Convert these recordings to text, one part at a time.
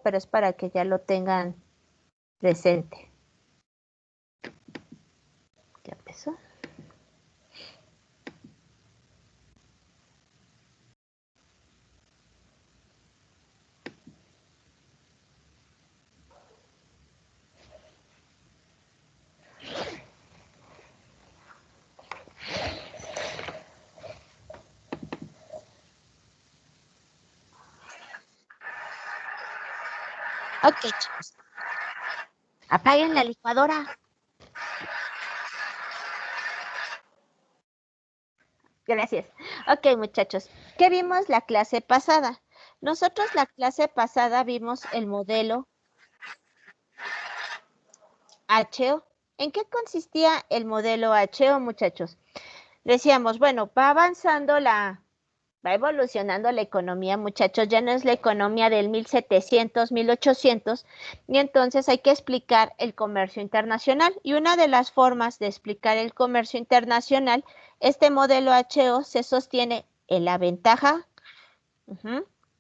pero es para que ya lo tengan presente. ¿Ya empezó? Ok, chicos. Apaguen la licuadora. Gracias. Ok, muchachos. ¿Qué vimos la clase pasada? Nosotros la clase pasada vimos el modelo HO. ¿En qué consistía el modelo HO, muchachos? Decíamos, bueno, va evolucionando la economía, muchachos, ya no es la economía del 1700, 1800, y entonces hay que explicar el comercio internacional. Y una de las formas de explicar el comercio internacional, este modelo HO se sostiene en la ventaja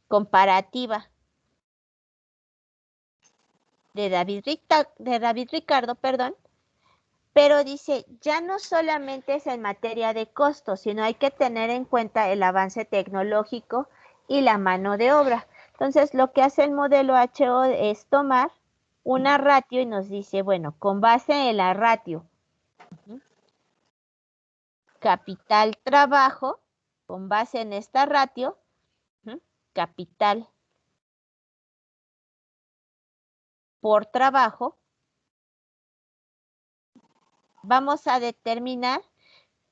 comparativa de David Ricardo, perdón, pero dice, ya no solamente es en materia de costos, sino hay que tener en cuenta el avance tecnológico y la mano de obra. Entonces, lo que hace el modelo HO es tomar una ratio y nos dice, bueno, con base en la ratio capital trabajo, con base en esta ratio, capital por trabajo, vamos a determinar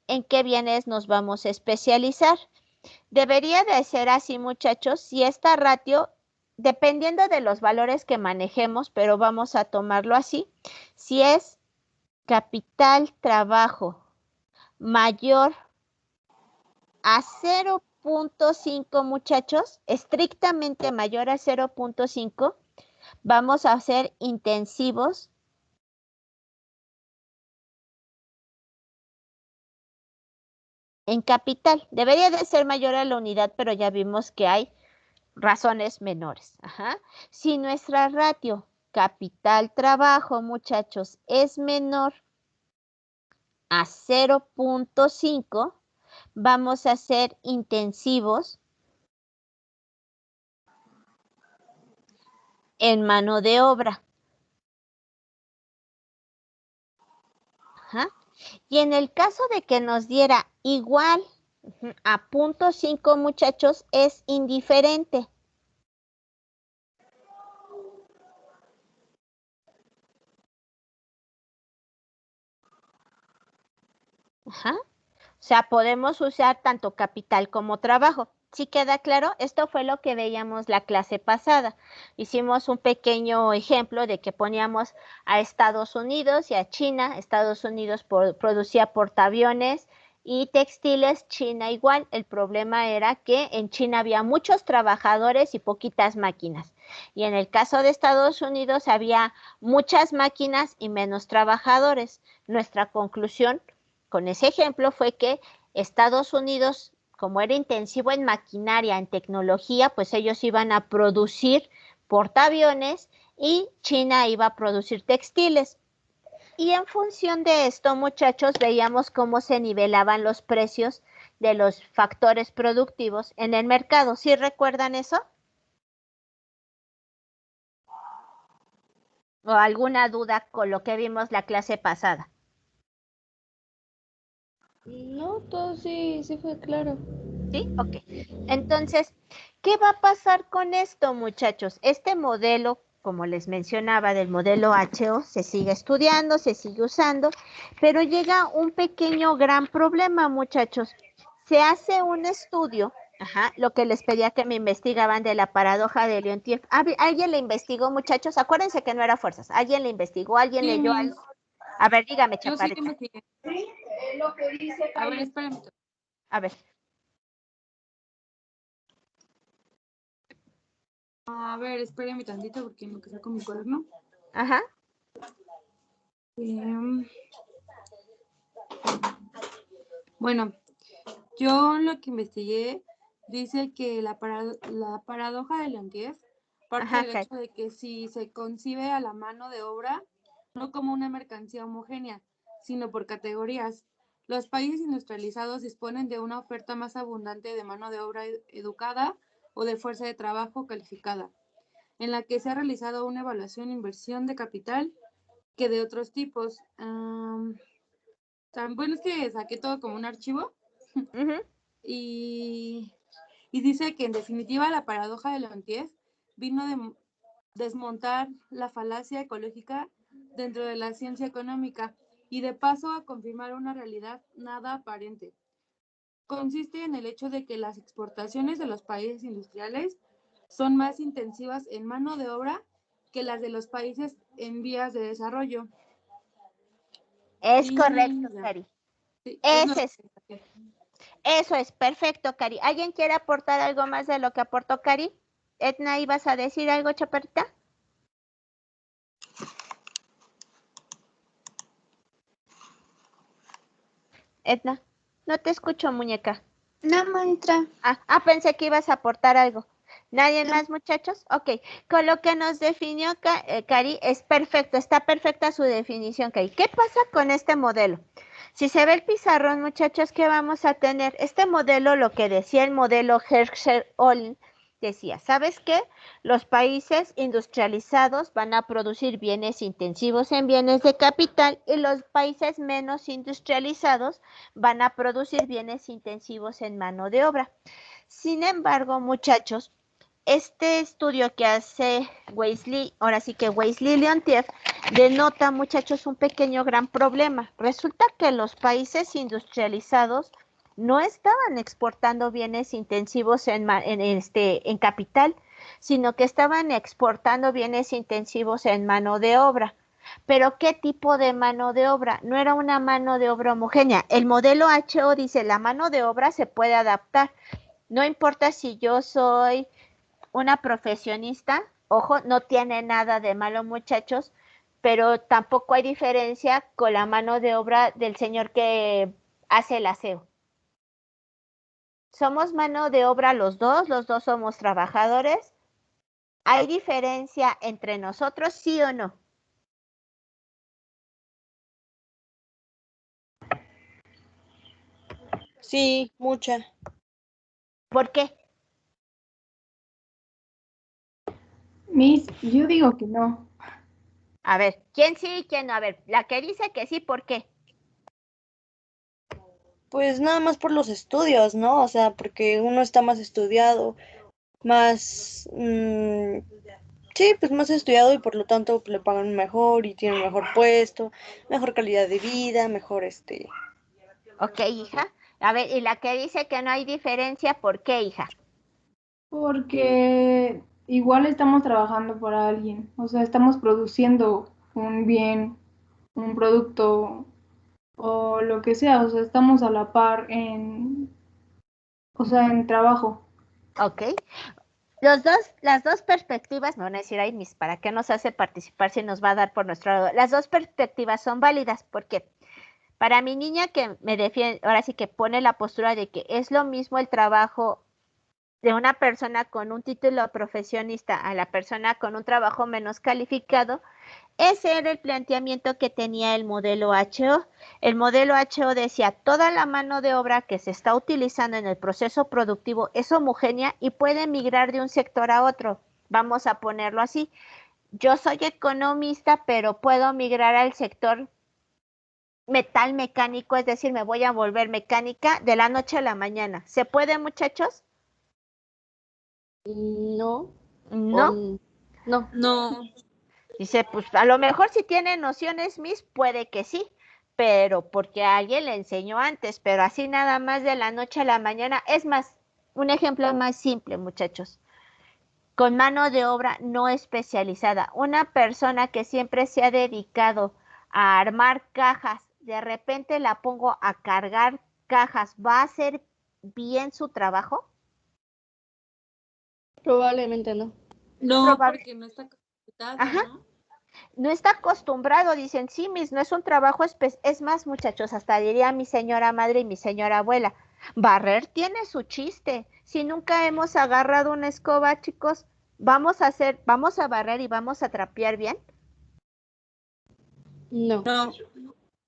en qué bienes nos vamos a especializar. Debería de ser así, muchachos, si esta ratio, dependiendo de los valores que manejemos, pero vamos a tomarlo así, si es capital trabajo mayor a 0.5, muchachos, estrictamente mayor a 0.5, vamos a hacer intensivos en capital. Debería de ser mayor a la unidad, pero ya vimos que hay razones menores. Si nuestra ratio capital trabajo, muchachos, es menor a 0.5, vamos a hacer intensivos en mano de obra. Y en el caso de que nos diera igual a 0.5, muchachos, es indiferente. O sea, podemos usar tanto capital como trabajo. ¿Sí queda claro? Esto fue lo que veíamos la clase pasada. Hicimos un pequeño ejemplo de que poníamos a Estados Unidos y a China. Estados Unidos producía portaaviones y textiles, China igual. El problema era que en China había muchos trabajadores y poquitas máquinas. Y en el caso de Estados Unidos había muchas máquinas y menos trabajadores. Nuestra conclusión con ese ejemplo fue que Estados Unidos, como era intensivo en maquinaria, en tecnología, pues ellos iban a producir portaaviones y China iba a producir textiles. Y en función de esto, muchachos, veíamos cómo se nivelaban los precios de los factores productivos en el mercado. ¿Sí recuerdan eso? ¿O alguna duda con lo que vimos la clase pasada? No, todo sí fue claro. ¿Sí? Ok. Entonces, ¿qué va a pasar con esto, muchachos? Este modelo, como les mencionaba, del modelo HO, se sigue estudiando, se sigue usando, pero llega un pequeño gran problema, muchachos. Se hace un estudio, lo que les pedía que me investigaban de la paradoja de Leontief. ¿Alguien le investigó, muchachos? Acuérdense que no era fuerzas. ¿Alguien le investigó? ¿Alguien Sí, leyó algo? A ver, dígame, yo sí chaparrita. investigué. Lo que dice. A ver, espérame. A ver. A ver, espérame tantito porque no queda con mi cuaderno. Ajá. Bueno, yo lo que investigué dice que la paradoja de Leontief parte Ajá, del hecho de que si se concibe a la mano de obra no como una mercancía homogénea, sino por categorías. Los países industrializados disponen de una oferta más abundante de mano de obra educada o de fuerza de trabajo calificada, en la que se ha realizado una evaluación e inversión de capital que de otros tipos. Tan bueno es que saqué todo como un archivo ujú. y, y dice que en definitiva la paradoja de Leontief vino de desmontar la falacia ecológica dentro de la ciencia económica y de paso a confirmar una realidad nada aparente. Consiste en el hecho de que las exportaciones de los países industriales son más intensivas en mano de obra que las de los países en vías de desarrollo. Es Y correcto, ya, Cari. sí, es lo Ese es, que... eso es perfecto, Cari. ¿Alguien quiere aportar algo más de lo que aportó Cari? Edna, ¿ibas a decir algo, chaparrita? Edna, no te escucho, muñeca. No, maestra. Pensé que ibas a aportar algo. ¿Nadie No. más, muchachos? Ok, con lo que nos definió Cari, es perfecto, está perfecta su definición, Cari. ¿Qué pasa con este modelo? Si se ve el pizarrón, muchachos, ¿qué vamos a tener? Este modelo, lo que decía el modelo Herschel-Olin, decía, ¿sabes qué? Los países industrializados van a producir bienes intensivos en bienes de capital y los países menos industrializados van a producir bienes intensivos en mano de obra. Sin embargo, muchachos, este estudio que hace Wesley, ahora sí que Wesley-Leontief, denota, muchachos, un pequeño gran problema. Resulta que los países industrializados no estaban exportando bienes intensivos en capital, sino que estaban exportando bienes intensivos en mano de obra. Pero ¿qué tipo de mano de obra? No era una mano de obra homogénea. El modelo HO dice, la mano de obra se puede adaptar. No importa si yo soy una profesionista, ojo, no tiene nada de malo, muchachos, pero tampoco hay diferencia con la mano de obra del señor que hace el aseo. Somos mano de obra los dos somos trabajadores. ¿Hay diferencia entre nosotros, sí o no? Sí, mucha. ¿Por qué? Miss, yo digo que no. A ver, ¿quién sí y quién no? A ver, la que dice que sí, ¿por qué? Pues nada más por los estudios, ¿no? O sea, porque uno está más estudiado, más, sí, pues más estudiado y por lo tanto le pagan mejor y tiene un mejor puesto, mejor calidad de vida, mejor Ok, hija. A ver, y la que dice que no hay diferencia, ¿por qué, hija? Porque igual estamos trabajando para alguien. O sea, estamos produciendo un bien, un producto o lo que sea. O sea, estamos a la par o sea, en trabajo. Ok. Las dos perspectivas, me van a decir, ay, mis, ¿para qué nos hace participar si nos va a dar por nuestro lado? Las dos perspectivas son válidas, porque para mi niña que me defiende, ahora sí que pone la postura de que es lo mismo el trabajo de una persona con un título profesionista a la persona con un trabajo menos calificado. Ese era el planteamiento que tenía el modelo HO. El modelo HO decía, toda la mano de obra que se está utilizando en el proceso productivo es homogénea y puede migrar de un sector a otro. Vamos a ponerlo así. Yo soy economista, pero puedo migrar al sector metal mecánico, es decir, me voy a volver mecánica de la noche a la mañana. ¿Se puede, muchachos? No, No. no. No, Dice, pues a lo mejor si tiene nociones mis, puede que sí, pero porque alguien le enseñó antes, pero así nada más de la noche a la mañana. Es más, un ejemplo más simple, muchachos. Con mano de obra no especializada. Una persona que siempre se ha dedicado a armar cajas, de repente la pongo a cargar cajas, ¿va a hacer bien su trabajo? Probablemente no. no, Probable. porque no está capacitada, Ajá. ¿no? No está acostumbrado, dicen, sí, mis, no es un trabajo es más, muchachos, hasta diría mi señora madre y mi señora abuela, barrer tiene su chiste. Si nunca hemos agarrado una escoba, chicos, vamos a barrer y vamos a trapear bien. No.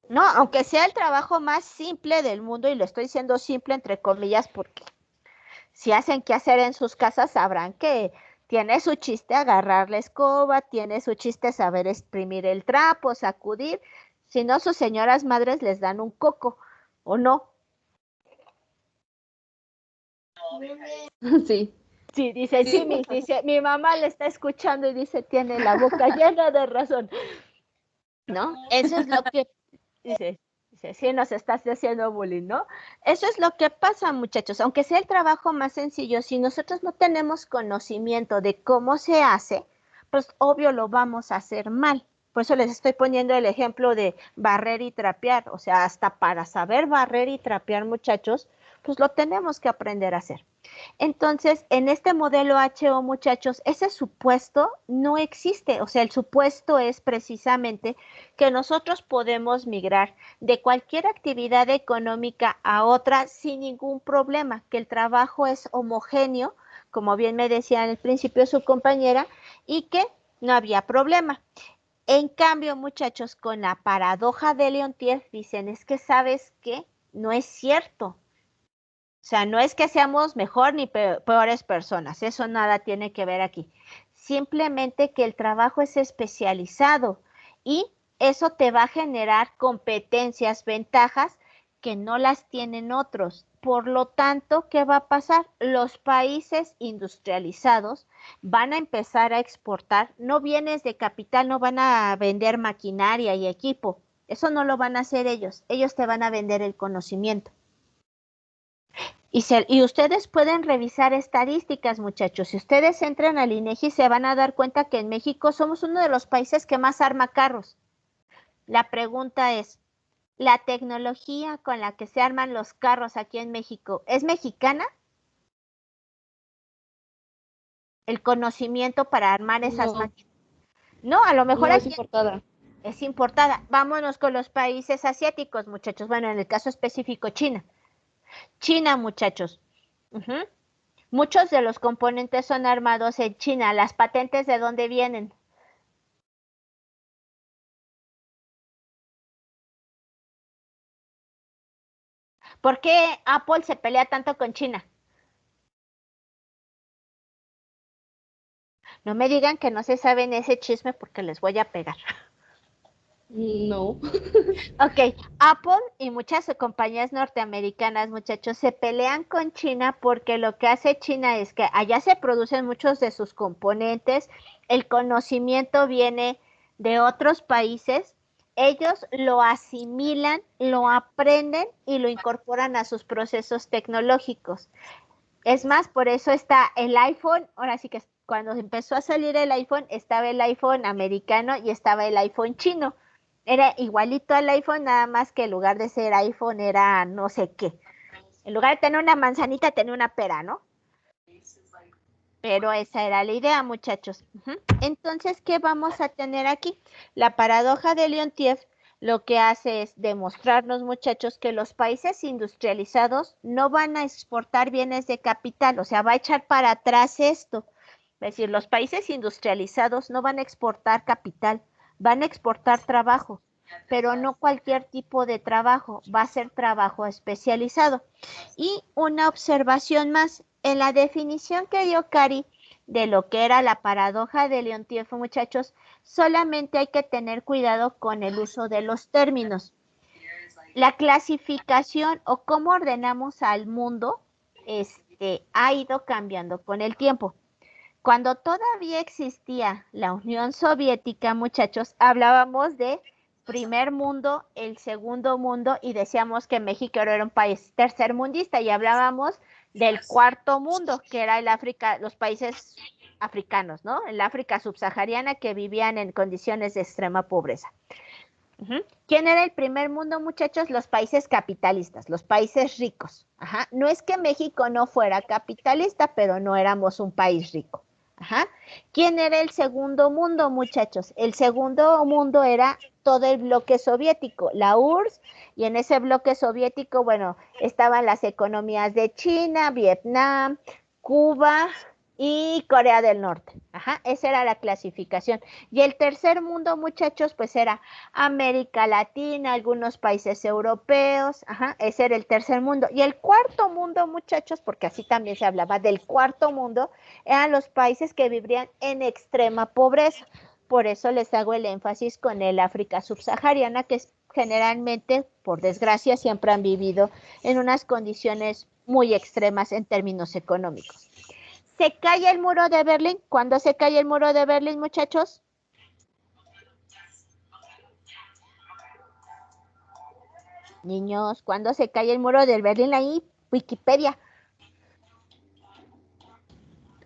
No, aunque sea el trabajo más simple del mundo, y lo estoy diciendo simple entre comillas, porque si hacen que hacer en sus casas, sabrán que tiene su chiste agarrar la escoba, tiene su chiste saber exprimir el trapo, sacudir, si no sus señoras madres les dan un coco, ¿o no? Sí. Sí, dice, sí, dice, mi mamá le está escuchando y dice, tiene la boca llena de razón, ¿no? Eso es lo que dice, sí nos estás haciendo bullying, ¿no? Eso es lo que pasa, muchachos, aunque sea el trabajo más sencillo, si nosotros no tenemos conocimiento de cómo se hace, pues obvio lo vamos a hacer mal. Por eso les estoy poniendo el ejemplo de barrer y trapear, o sea, hasta para saber barrer y trapear, muchachos, pues lo tenemos que aprender a hacer. Entonces, en este modelo HO, muchachos, ese supuesto no existe. O sea, el supuesto es precisamente que nosotros podemos migrar de cualquier actividad económica a otra sin ningún problema, que el trabajo es homogéneo, como bien me decía al principio su compañera, y que no había problema. En cambio, muchachos, con la paradoja de Leontief dicen, es que sabes que no es cierto. O sea, no es que seamos mejor ni peores personas, eso nada tiene que ver aquí. Simplemente que el trabajo es especializado y eso te va a generar competencias, ventajas que no las tienen otros. Por lo tanto, ¿qué va a pasar? Los países industrializados van a empezar a exportar, no bienes de capital, no van a vender maquinaria y equipo, eso no lo van a hacer ellos te van a vender el conocimiento. Y ustedes pueden revisar estadísticas, muchachos. Si ustedes entran al INEGI, se van a dar cuenta que en México somos uno de los países que más arma carros. La pregunta es, ¿la tecnología con la que se arman los carros aquí en México es mexicana? ¿El conocimiento para armar esas máquinas? No, a lo mejor No, es aquí importada. es importada. Vámonos con los países asiáticos, muchachos. Bueno, en el caso específico, China. China, muchachos. Muchos de los componentes son armados en China. ¿Las patentes de dónde vienen? ¿Por qué Apple se pelea tanto con China? No me digan que no se saben ese chisme porque les voy a pegar. No. Ok, Apple y muchas compañías norteamericanas, muchachos, se pelean con China porque lo que hace China es que allá se producen muchos de sus componentes, el conocimiento viene de otros países, ellos lo asimilan, lo aprenden y lo incorporan a sus procesos tecnológicos. Es más, por eso está el iPhone, ahora sí que cuando empezó a salir el iPhone, estaba el iPhone americano y estaba el iPhone chino. Era igualito al iPhone, nada más que en lugar de ser iPhone era no sé qué. En lugar de tener una manzanita, tenía una pera, ¿no? Pero esa era la idea, muchachos. Entonces, ¿qué vamos a tener aquí? La paradoja de Leontief lo que hace es demostrarnos, muchachos, que los países industrializados no van a exportar bienes de capital, o sea, va a echar para atrás esto. Es decir, los países industrializados no van a exportar capital, van a exportar trabajo, pero no cualquier tipo de trabajo, va a ser trabajo especializado. Y una observación más, en la definición que dio Cari de lo que era la paradoja de Leontief, muchachos, solamente hay que tener cuidado con el uso de los términos. La clasificación o cómo ordenamos al mundo ha ido cambiando con el tiempo. Cuando todavía existía la Unión Soviética, muchachos, hablábamos de primer mundo, el segundo mundo y decíamos que México era un país tercermundista y hablábamos del cuarto mundo, que era el África, los países africanos, ¿no? El África subsahariana que vivían en condiciones de extrema pobreza. ¿Quién era el primer mundo, muchachos? Los países capitalistas, los países ricos. No es que México no fuera capitalista, pero no éramos un país rico. ¿Quién era el segundo mundo, muchachos? El segundo mundo era todo el bloque soviético, la URSS, y en ese bloque soviético, bueno, estaban las economías de China, Vietnam, Cuba y Corea del Norte. Ajá, esa era la clasificación. Y el tercer mundo, muchachos, pues era América Latina, algunos países europeos. Ajá, ese era el tercer mundo. Y el cuarto mundo, muchachos, porque así también se hablaba del cuarto mundo, eran los países que vivían en extrema pobreza. Por eso les hago el énfasis con el África subsahariana, que generalmente, por desgracia, siempre han vivido en unas condiciones muy extremas en términos económicos. ¿Se cae el muro de Berlín? ¿Cuándo se cae el muro de Berlín, muchachos? Niños, ¿cuándo se cae el muro de Berlín? Ahí, Wikipedia.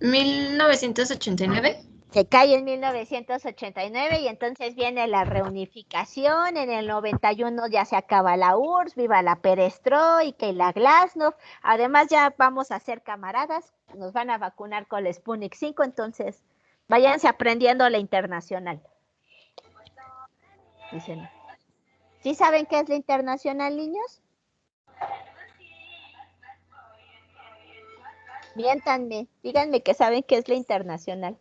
1989. Se cae en 1989 y entonces viene la reunificación. En el 91 ya se acaba la URSS, viva la perestroika y la glasnost. Además ya vamos a ser camaradas, nos van a vacunar con el Sputnik 5, entonces váyanse aprendiendo la internacional. Dicen. ¿Sí saben qué es la internacional, niños? Miéntanme, díganme que saben qué es la internacional.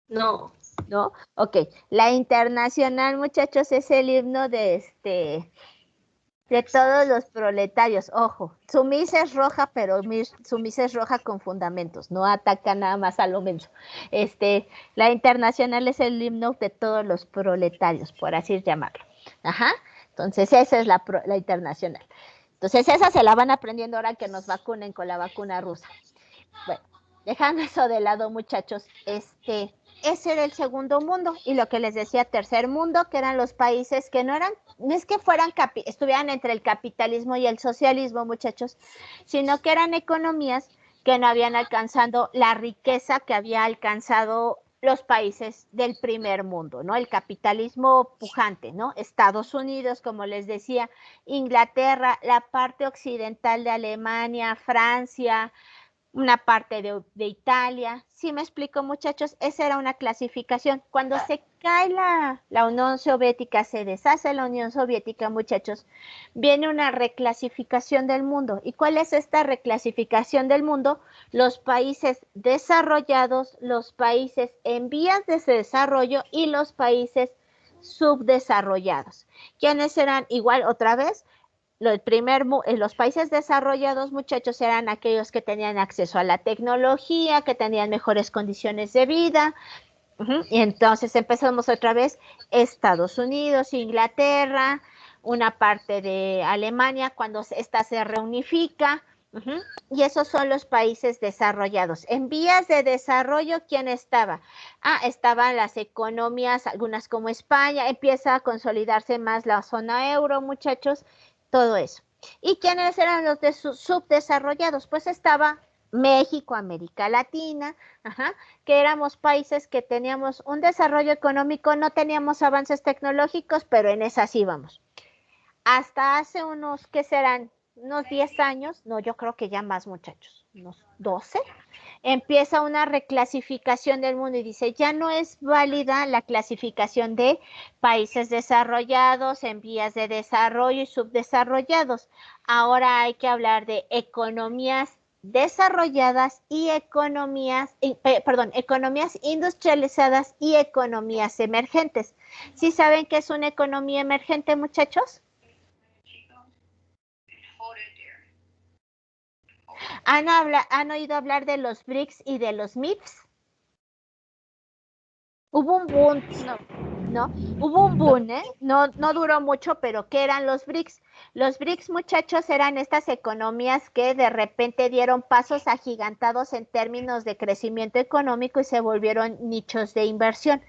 No. ¿No? Ok, la internacional, muchachos, es el himno de todos los proletarios. Ojo, su misa es roja, pero su misa es roja con fundamentos, no ataca nada más a lo menso. La internacional es el himno de todos los proletarios, por así llamarlo. Ajá, entonces esa es la internacional. Entonces esa se la van aprendiendo ahora que nos vacunen con la vacuna rusa. Bueno, dejando eso de lado, muchachos, ese era el segundo mundo, y lo que les decía, tercer mundo, que eran los países que no es que estuvieran entre el capitalismo y el socialismo, muchachos, sino que eran economías que no habían alcanzado la riqueza que había alcanzado los países del primer mundo, ¿no? El capitalismo pujante, ¿no? Estados Unidos, como les decía, Inglaterra, la parte occidental de Alemania, Francia, una parte de Italia. ¿Sí me explico, muchachos? Esa era una clasificación. Cuando se cae la Unión Soviética, se deshace la Unión Soviética, muchachos, viene una reclasificación del mundo. ¿Y cuál es esta reclasificación del mundo? Los países desarrollados, los países en vías de desarrollo y los países subdesarrollados. ¿Quiénes eran? Igual, otra vez, los países desarrollados, muchachos, eran aquellos que tenían acceso a la tecnología, que tenían mejores condiciones de vida. Y entonces empezamos otra vez Estados Unidos, Inglaterra, una parte de Alemania cuando esta se reunifica. Y esos son los países desarrollados. En vías de desarrollo, ¿quién estaba? Estaban las economías, algunas como España, empieza a consolidarse más la zona euro, muchachos, todo eso. ¿Y quiénes eran los subdesarrollados? Pues estaba México, América Latina, que éramos países que teníamos un desarrollo económico, no teníamos avances tecnológicos, pero en esas íbamos. Hasta hace ¿qué serán? Unos 10 años, no, yo creo que ya más, muchachos, unos 12, empieza una reclasificación del mundo y dice, ya no es válida la clasificación de países desarrollados, en vías de desarrollo y subdesarrollados. Ahora hay que hablar de economías desarrolladas y economías industrializadas y economías emergentes. ¿Sí saben qué es una economía emergente, muchachos? ¿Han oído hablar de los BRICS y de los MIPS? Hubo un boom, no, hubo un boom, no duró mucho, pero ¿qué eran los BRICS? Los BRICS, muchachos, eran estas economías que de repente dieron pasos agigantados en términos de crecimiento económico y se volvieron nichos de inversión.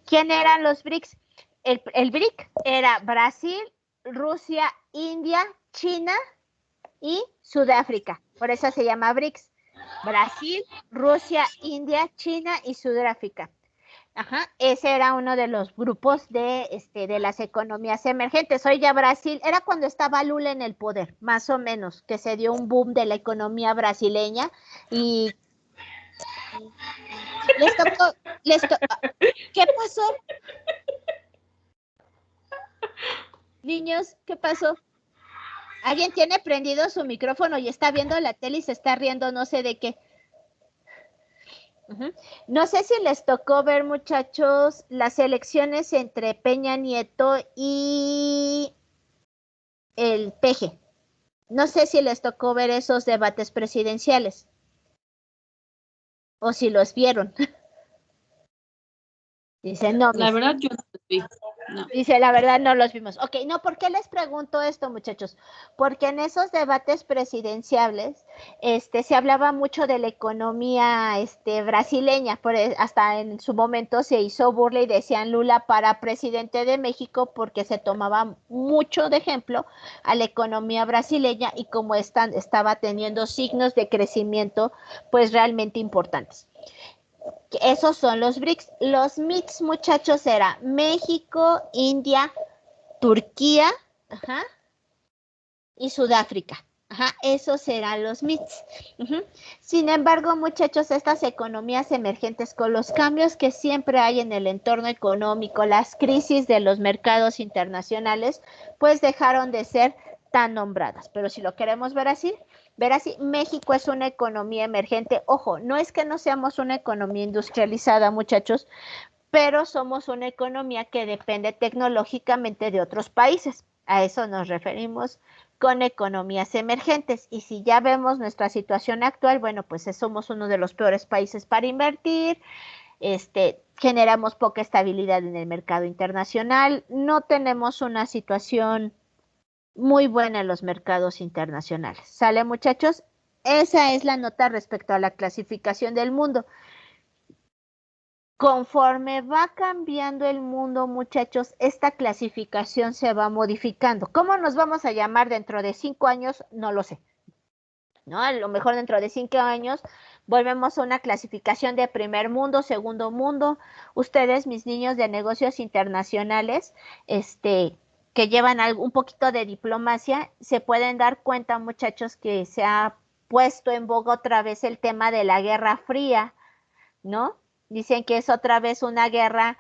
¿Quién eran los BRICS? El BRIC era Brasil, Rusia, India, China y Sudáfrica. Por eso se llama BRICS. Brasil, Rusia, India, China y Sudáfrica. Ese era uno de los grupos de las economías emergentes. Hoy ya Brasil, era cuando estaba Lula en el poder, más o menos, que se dio un boom de la economía brasileña y ¿qué pasó? Niños, ¿qué pasó? ¿Alguien tiene prendido su micrófono y está viendo la tele y se está riendo no sé de qué? Ujú. No sé si les tocó ver, muchachos, las elecciones entre Peña Nieto y el PG. No sé si les tocó ver esos debates presidenciales o si los vieron. Dice, no, La verdad, yo no lo vi. No. Dice, la verdad no los vimos. Ok, no, ¿por qué les pregunto esto, muchachos? Porque en esos debates presidenciales, se hablaba mucho de la economía, brasileña, hasta en su momento se hizo burla y decían Lula para presidente de México porque se tomaba mucho de ejemplo a la economía brasileña y como estaba teniendo signos de crecimiento, pues realmente importantes. Esos son los BRICS. Los MITS, muchachos, era México, India, Turquía, ajá, y Sudáfrica. Ajá, esos serán los MITS. Uh-huh. Sin embargo, muchachos, estas economías emergentes, con los cambios que siempre hay en el entorno económico, las crisis de los mercados internacionales, pues dejaron de ser tan nombradas. Pero si lo queremos ver así, México es una economía emergente. Ojo, no es que no seamos una economía industrializada, muchachos, pero somos una economía que depende tecnológicamente de otros países. A eso nos referimos con economías emergentes. Y si ya vemos nuestra situación actual, bueno, pues somos uno de los peores países para invertir, generamos poca estabilidad en el mercado internacional, no tenemos una situación muy buena en los mercados internacionales. ¿Sale, muchachos? Esa es la nota respecto a la clasificación del mundo. Conforme va cambiando el mundo, muchachos, esta clasificación se va modificando. ¿Cómo nos vamos a llamar dentro de 5 años? No lo sé. ¿No? A lo mejor dentro de 5 años volvemos a una clasificación de primer mundo, segundo mundo. Ustedes, mis niños de negocios internacionales, que llevan un poquito de diplomacia, se pueden dar cuenta, muchachos, que se ha puesto en boga otra vez el tema de la Guerra Fría, ¿no? Dicen que es otra vez una guerra,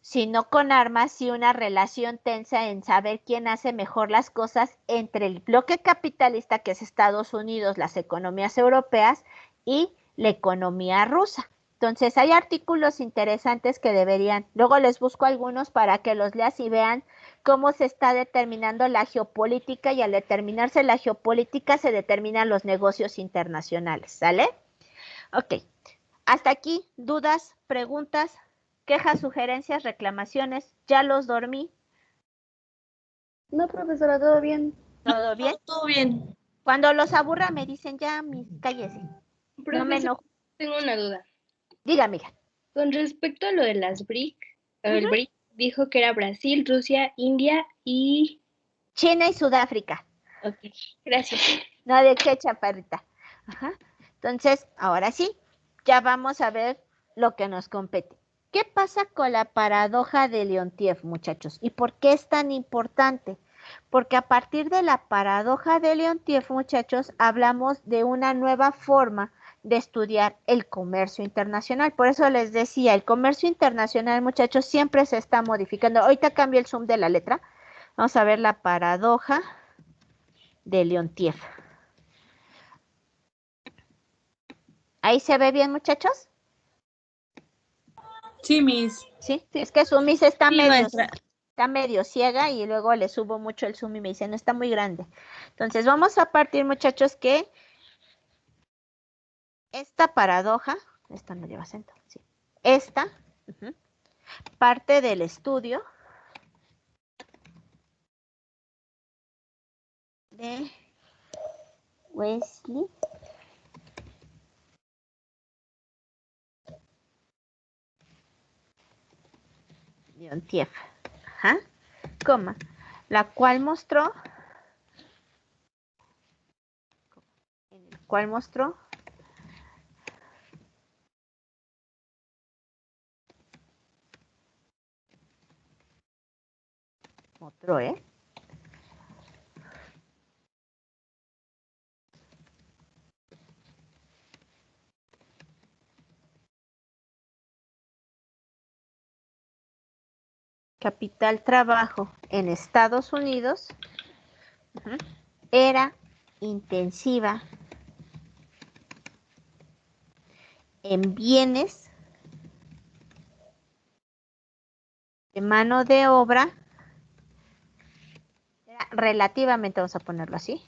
si no con armas, sí una relación tensa en saber quién hace mejor las cosas entre el bloque capitalista, que es Estados Unidos, las economías europeas, y la economía rusa. Entonces, hay artículos interesantes que luego les busco algunos para que los leas y vean cómo se está determinando la geopolítica, y al determinarse la geopolítica se determinan los negocios internacionales, ¿sale? Ok. Hasta aquí, dudas, preguntas, quejas, sugerencias, reclamaciones. Ya los dormí. No, profesora, todo bien. ¿Todo bien? Todo bien. Cuando los aburra me dicen ya, cállese. No me enojo. Tengo una duda. Dígame, hija. Con respecto a lo de las BRIC, el BRIC dijo que era Brasil, Rusia, India y... China y Sudáfrica. Ok, gracias. No, de qué, chaparrita. Ajá. Entonces, ahora sí, ya vamos a ver lo que nos compete. ¿Qué pasa con la paradoja de Leontief, muchachos? ¿Y por qué es tan importante? Porque a partir de la paradoja de Leontief, muchachos, hablamos de una nueva forma de estudiar el comercio internacional. Por eso les decía, el comercio internacional, muchachos, siempre se está modificando. Ahorita cambio el zoom de la letra. Vamos a ver la paradoja de Leontief. ¿Ahí se ve bien, muchachos? Sí, Miss. Sí, es que su Miss está Sí, medio, maestra. está medio ciega y luego le subo mucho el zoom y me dice, no, está muy grande. Entonces vamos a partir, muchachos, que esta paradoja, esta no lleva acento, sí, esta parte del estudio de Wesley Leontief, coma, la cual mostró, capital trabajo en Estados Unidos era intensiva en bienes de mano de obra, relativamente, vamos a ponerlo así,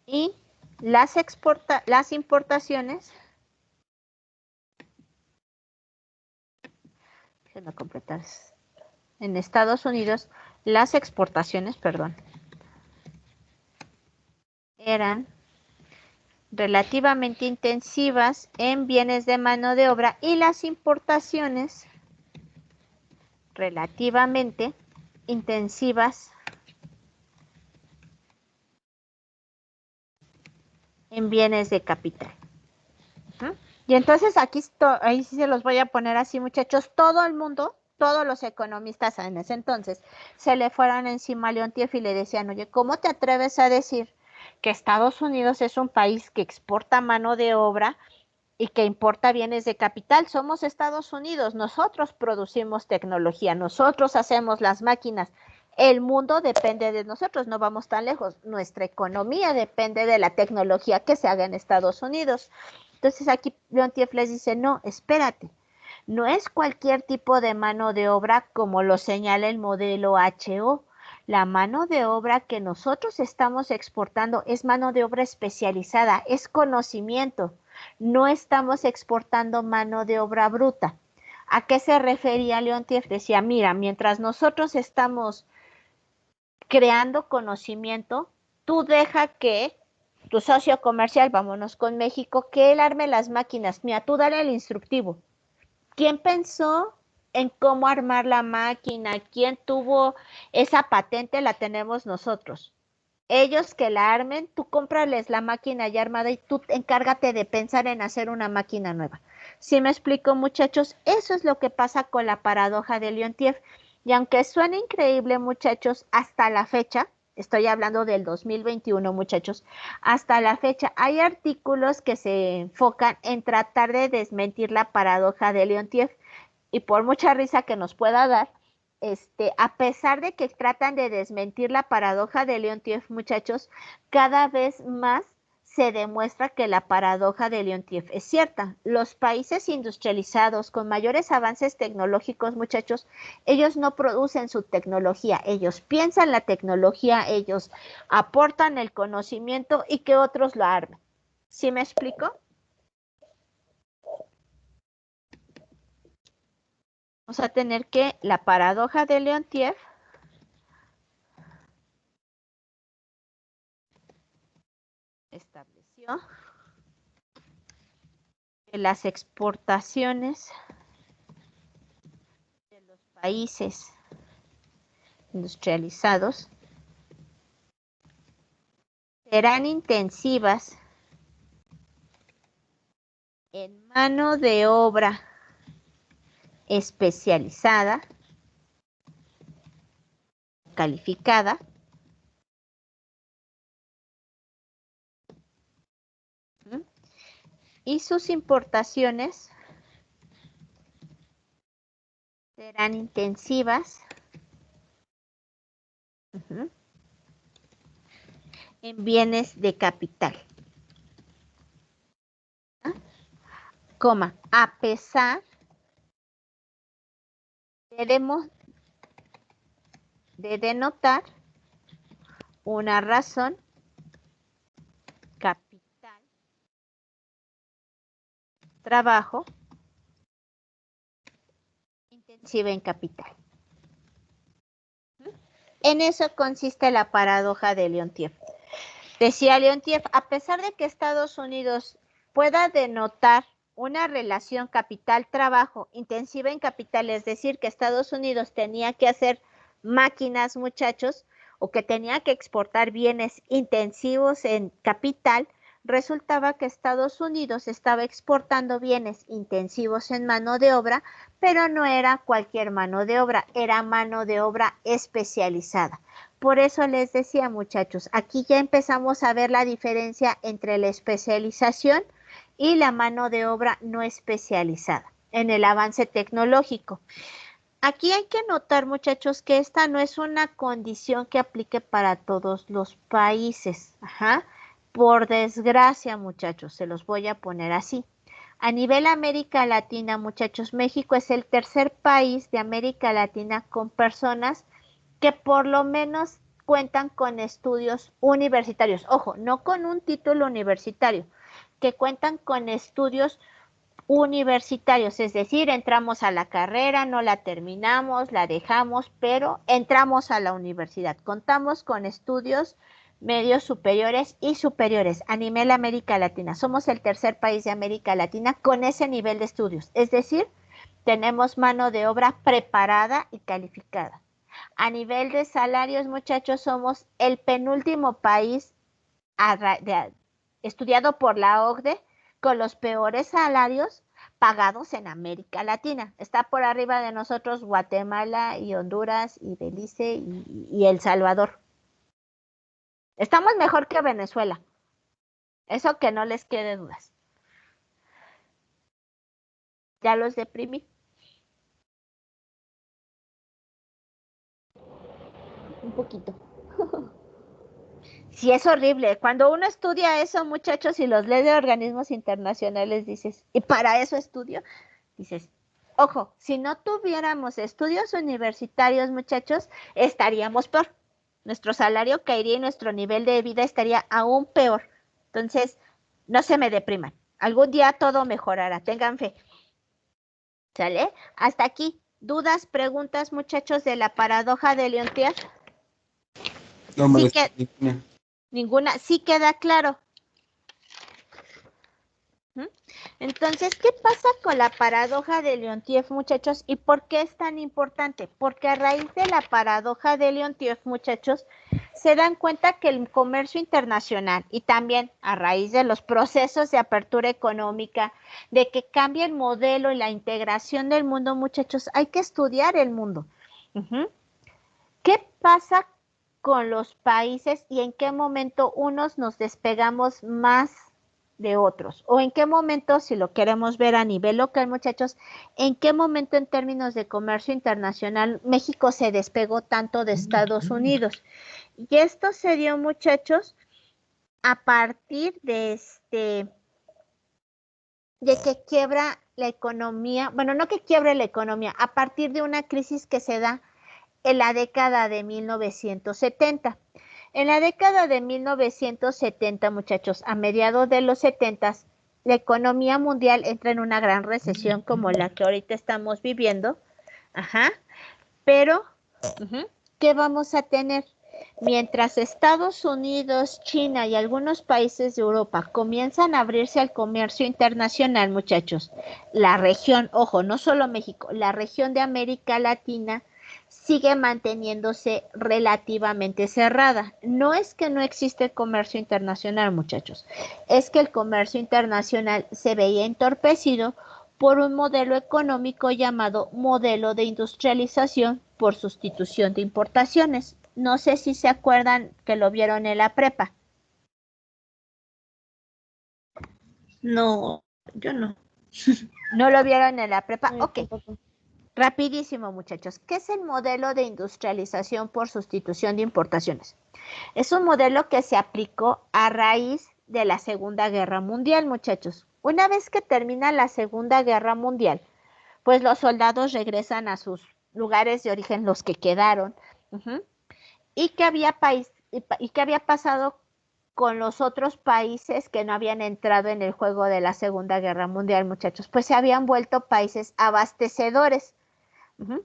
y las importaciones, déjenme completar, en Estados Unidos, las exportaciones, perdón, eran relativamente intensivas en bienes de mano de obra y las importaciones relativamente intensivas en bienes de capital. Y entonces aquí, ahí sí se los voy a poner así, muchachos, todo el mundo, todos los economistas en ese entonces, se le fueron encima a Leontief y le decían, oye, ¿cómo te atreves a decir que Estados Unidos es un país que exporta mano de obra y que importa bienes de capital? Somos Estados Unidos, nosotros producimos tecnología, nosotros hacemos las máquinas. El mundo depende de nosotros, no vamos tan lejos. Nuestra economía depende de la tecnología que se haga en Estados Unidos. Entonces aquí Leontief les dice, no, espérate, no es cualquier tipo de mano de obra como lo señala el modelo HO. La mano de obra que nosotros estamos exportando es mano de obra especializada, es conocimiento. No estamos exportando mano de obra bruta. ¿A qué se refería Leontief? Decía, mira, mientras nosotros estamos creando conocimiento, tú deja que tu socio comercial, vámonos con México, que él arme las máquinas. Mira, tú dale el instructivo. ¿Quién pensó en cómo armar la máquina? ¿Quién tuvo esa patente? La tenemos nosotros. Ellos que la armen, tú cómprales la máquina ya armada y tú encárgate de pensar en hacer una máquina nueva. ¿Sí me explico, muchachos? Eso es lo que pasa con la paradoja de Leontief. Y aunque suene increíble, muchachos, hasta la fecha, estoy hablando del 2021, muchachos, hasta la fecha hay artículos que se enfocan en tratar de desmentir la paradoja de Leontief. Y por mucha risa que nos pueda dar, a pesar de que tratan de desmentir la paradoja de Leontief, muchachos, cada vez más se demuestra que la paradoja de Leontief es cierta. Los países industrializados con mayores avances tecnológicos, muchachos, ellos no producen su tecnología, ellos piensan la tecnología, ellos aportan el conocimiento y que otros lo armen. ¿Sí me explico? Vamos a tener que la paradoja de Leontief estableció que las exportaciones de los países industrializados serán intensivas en mano de obra especializada, calificada, y sus importaciones serán intensivas en bienes de capital. Coma, a pesar de denotar una razón capital, trabajo, intensiva en capital. En eso consiste la paradoja de Leontief. Decía Leontief, a pesar de que Estados Unidos pueda denotar una relación capital-trabajo intensiva en capital, es decir, que Estados Unidos tenía que hacer máquinas, muchachos, o que tenía que exportar bienes intensivos en capital, resultaba que Estados Unidos estaba exportando bienes intensivos en mano de obra, pero no era cualquier mano de obra, era mano de obra especializada. Por eso les decía, muchachos, aquí ya empezamos a ver la diferencia entre la especialización y la mano de obra no especializada. en el avance tecnológico. Aquí hay que notar, muchachos, que esta no es una condición que aplique para todos los países. Ajá. Por desgracia, muchachos, se los voy a poner así. A nivel América Latina, muchachos, México es el tercer país de América Latina con personas que por lo menos cuentan con estudios universitarios. Ojo, no con un título universitario, que cuentan con estudios universitarios, es decir, entramos a la carrera, no la terminamos, la dejamos, pero entramos a la universidad. Contamos con estudios medios superiores y superiores a nivel América Latina. Somos el tercer país de América Latina con ese nivel de estudios, es decir, tenemos mano de obra preparada y calificada. A nivel de salarios, muchachos, somos el penúltimo país estudiado por la OCDE con los peores salarios pagados en América Latina. Está por arriba de nosotros Guatemala y Honduras y Belice y El Salvador. Estamos mejor que Venezuela. Eso que no les quede dudas. Ya los deprimí. Un poquito. Sí, es horrible. Cuando uno estudia eso, muchachos, y los lee de organismos internacionales, dices, ¿y para eso estudio? Dices, ojo, si no tuviéramos estudios universitarios, muchachos, estaríamos peor. Nuestro salario caería y nuestro nivel de vida estaría aún peor. Entonces, no se me depriman. Algún día todo mejorará, tengan fe. ¿Sale? Hasta aquí. ¿Dudas, preguntas, muchachos, de la paradoja de Leontief? No, Sí ninguna. Sí queda claro. Entonces, ¿qué pasa con la paradoja de Leontief, muchachos? ¿Y por qué es tan importante? Porque a raíz de la paradoja de Leontief, muchachos, se dan cuenta que el comercio internacional y también a raíz de los procesos de apertura económica, de que cambia el modelo y la integración del mundo, muchachos, hay que estudiar el mundo. ¿Qué pasa con los países y en qué momento unos nos despegamos más de otros? O en qué momento, si lo queremos ver a nivel local, muchachos, en qué momento en términos de comercio internacional México se despegó tanto de Estados Unidos. Y esto se dio, muchachos, a partir de que quiebra la economía, bueno, no que quiebre la economía, a partir de una crisis que se da en la década de 1970. En la década de 1970, muchachos, a mediados de los 70, la economía mundial entra en una gran recesión como la que ahorita estamos viviendo. Ajá. Pero, ¿qué vamos a tener? Mientras Estados Unidos, China y algunos países de Europa comienzan a abrirse al comercio internacional, muchachos, la región, ojo, no solo México, la región de América Latina sigue manteniéndose relativamente cerrada. No es que no existe el comercio internacional, muchachos, es que el comercio internacional se veía entorpecido por un modelo económico llamado modelo de industrialización por sustitución de importaciones. No sé si se acuerdan que lo vieron en la prepa. No, yo no. ¿No lo vieron en la prepa? Ok. Rapidísimo, muchachos. ¿Qué es el modelo de industrialización por sustitución de importaciones? Es un modelo que se aplicó a raíz de la Segunda Guerra Mundial, muchachos. Una vez que termina la Segunda Guerra Mundial, pues los soldados regresan a sus lugares de origen, los que quedaron. ¿Y qué había pasado con los otros países que no habían entrado en el juego de la Segunda Guerra Mundial, muchachos? Pues se habían vuelto países abastecedores.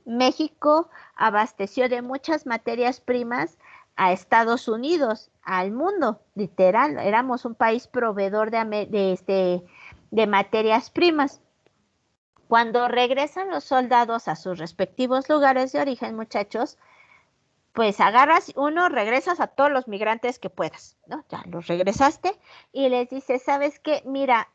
México abasteció de muchas materias primas a Estados Unidos, al mundo, literal. Éramos un país proveedor de materias primas. Cuando regresan los soldados a sus respectivos lugares de origen, muchachos, pues regresas a todos los migrantes que puedas, ¿no? Ya los regresaste y les dices, ¿sabes qué? Mira,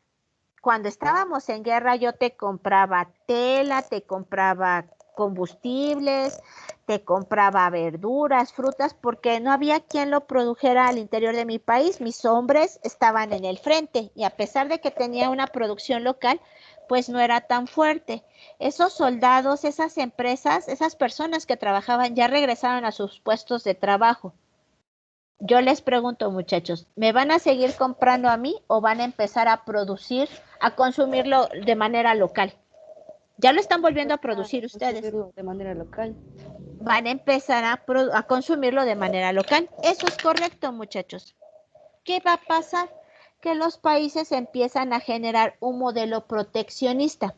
cuando estábamos en guerra yo te compraba tela, te compraba combustibles, te compraba verduras, frutas, porque no había quien lo produjera al interior de mi país. Mis hombres estaban en el frente y a pesar de que tenía una producción local, pues no era tan fuerte. Esos soldados, esas empresas, esas personas que trabajaban ya regresaron a sus puestos de trabajo. Yo les pregunto, muchachos, ¿me van a seguir comprando a mí o van a empezar a producir, a consumirlo de manera local? Ya lo están volviendo a producir ustedes. Consumirlo de manera local. Van a empezar a consumirlo de manera local. Eso es correcto, muchachos. ¿Qué va a pasar? Que los países empiezan a generar un modelo proteccionista.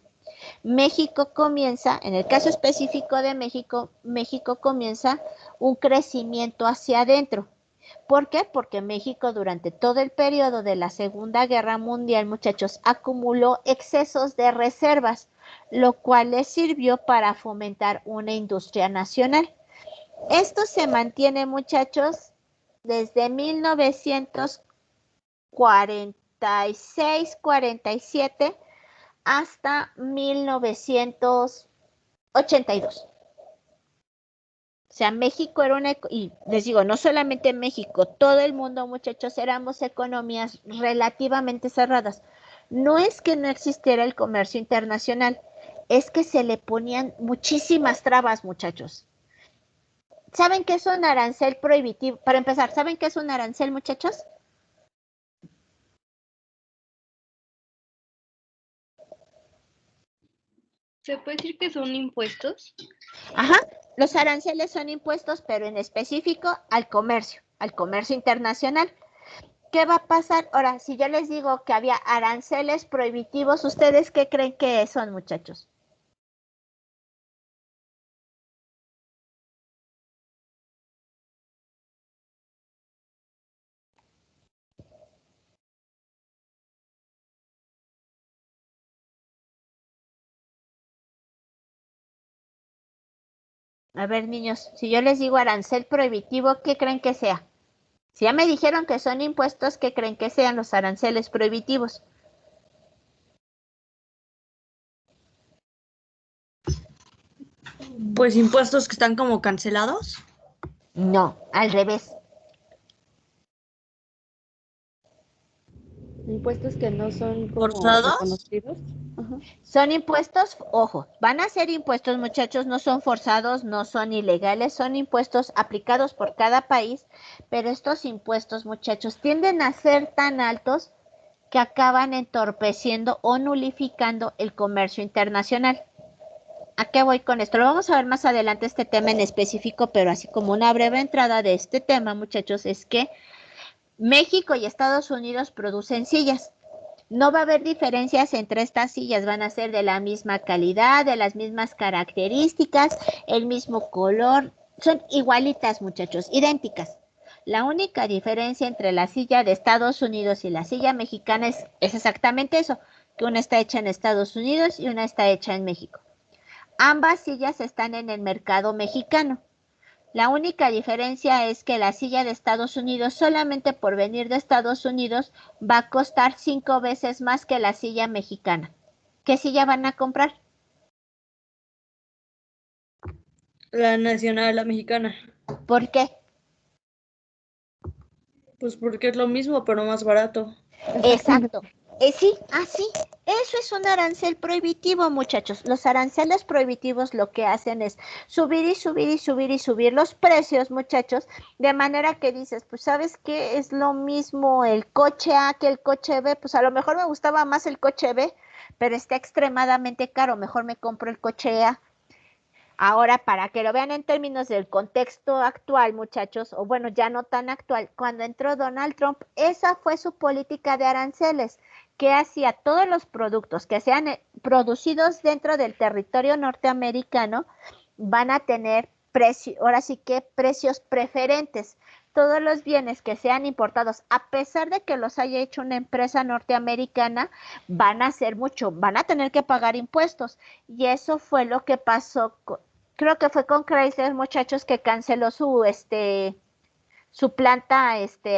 México comienza, en el caso específico de México, México comienza un crecimiento hacia adentro. ¿Por qué? Porque México durante todo el periodo de la Segunda Guerra Mundial, muchachos, acumuló excesos de reservas, lo cual les sirvió para fomentar una industria nacional. Esto se mantiene, muchachos, desde 1946-47 hasta 1982. O sea, México era y les digo, no solamente México, todo el mundo, muchachos, éramos economías relativamente cerradas. No es que no existiera el comercio internacional, es que se le ponían muchísimas trabas, muchachos. ¿Saben qué es un arancel prohibitivo? Para empezar, ¿saben qué es un arancel, muchachos? ¿Se puede decir que son impuestos? Ajá, los aranceles son impuestos, pero en específico al comercio internacional. ¿Qué va a pasar? Ahora, si yo les digo que había aranceles prohibitivos, ¿ustedes qué creen que son, muchachos? A ver, niños, si yo les digo arancel prohibitivo, ¿qué creen que sea? Si ya me dijeron que son impuestos, ¿qué creen que sean los aranceles prohibitivos? Pues impuestos que están como cancelados. No, al revés. Impuestos que no son como ¿Forzados? reconocidos. Ajá. Son impuestos, ojo, van a ser impuestos, muchachos, no son forzados, no son ilegales, son impuestos aplicados por cada país, pero estos impuestos, muchachos, tienden a ser tan altos que acaban entorpeciendo o nulificando el comercio internacional. ¿A qué voy con esto? Lo vamos a ver más adelante este tema en específico, pero así como una breve entrada de este tema, muchachos, es que México y Estados Unidos producen sillas. No va a haber diferencias entre estas sillas, van a ser de la misma calidad, de las mismas características, el mismo color, son igualitas, muchachos, idénticas. La única diferencia entre la silla de Estados Unidos y la silla mexicana es exactamente eso, que una está hecha en Estados Unidos y una está hecha en México. Ambas sillas están en el mercado mexicano. La única diferencia es que la silla de Estados Unidos, solamente por venir de Estados Unidos, va a costar 5 veces más que la silla mexicana. ¿Qué silla van a comprar? La nacional, la mexicana. ¿Por qué? Pues porque es lo mismo, pero más barato. Exacto. Sí, así. Eso es un arancel prohibitivo, muchachos. Los aranceles prohibitivos lo que hacen es subir y subir y subir y subir los precios, muchachos, de manera que dices, pues sabes qué, es lo mismo el coche A que el coche B, pues a lo mejor me gustaba más el coche B, pero está extremadamente caro, mejor me compro el coche A. Ahora, para que lo vean en términos del contexto actual, muchachos, o bueno, ya no tan actual, cuando entró Donald Trump, esa fue su política de aranceles, que hacía todos los productos que sean producidos dentro del territorio norteamericano van a tener precio, ahora sí que precios preferentes. Todos los bienes que sean importados, a pesar de que los haya hecho una empresa norteamericana, van a ser mucho, van a tener que pagar impuestos. Y eso fue lo que pasó, creo que fue con Chrysler, muchachos, que canceló su planta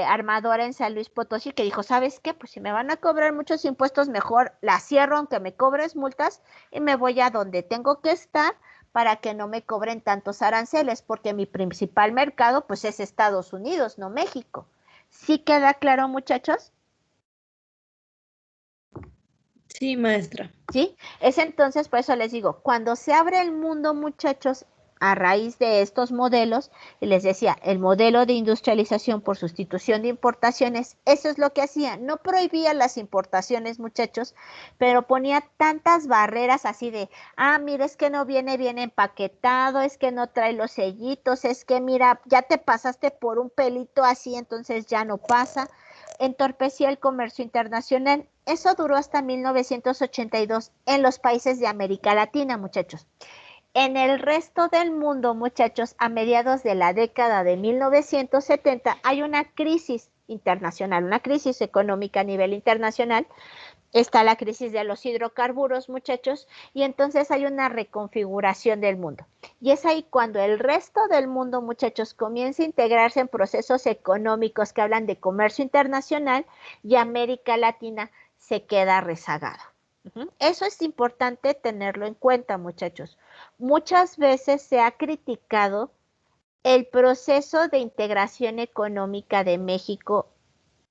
armadora en San Luis Potosí, que dijo, ¿sabes qué? Pues si me van a cobrar muchos impuestos, mejor la cierro aunque me cobres multas y me voy a donde tengo que estar para que no me cobren tantos aranceles, porque mi principal mercado pues es Estados Unidos, no México. ¿Sí queda claro, muchachos? Sí, maestra. ¿Sí? Es entonces, por eso les digo, cuando se abre el mundo, muchachos, a raíz de estos modelos, y les decía, el modelo de industrialización por sustitución de importaciones, eso es lo que hacía, no prohibía las importaciones, muchachos, pero ponía tantas barreras así de, mira, es que no viene bien empaquetado, es que no trae los sellitos, es que mira, ya te pasaste por un pelito así, entonces ya no pasa, entorpecía el comercio internacional. Eso duró hasta 1982 en los países de América Latina, muchachos. En el resto del mundo, muchachos, a mediados de la década de 1970 hay una crisis internacional, una crisis económica a nivel internacional. Está la crisis de los hidrocarburos, muchachos, y entonces hay una reconfiguración del mundo. Y es ahí cuando el resto del mundo, muchachos, comienza a integrarse en procesos económicos que hablan de comercio internacional y América Latina se queda rezagada. Eso es importante tenerlo en cuenta, muchachos. Muchas veces se ha criticado el proceso de integración económica de México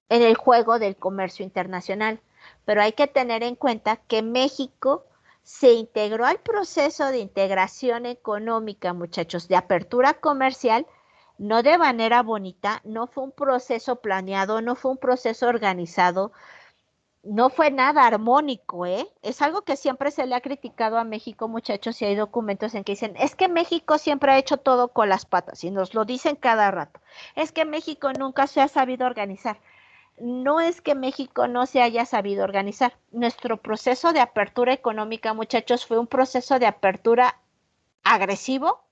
en el juego del comercio internacional, pero hay que tener en cuenta que México se integró al proceso de integración económica, muchachos, de apertura comercial, no de manera bonita, no fue un proceso planeado, no fue un proceso organizado, no fue nada armónico, ¿eh? Es algo que siempre se le ha criticado a México, muchachos, y hay documentos en que dicen, es que México siempre ha hecho todo con las patas, y nos lo dicen cada rato. Es que México nunca se ha sabido organizar. No es que México no se haya sabido organizar. Nuestro proceso de apertura económica, muchachos, fue un proceso de apertura agresivo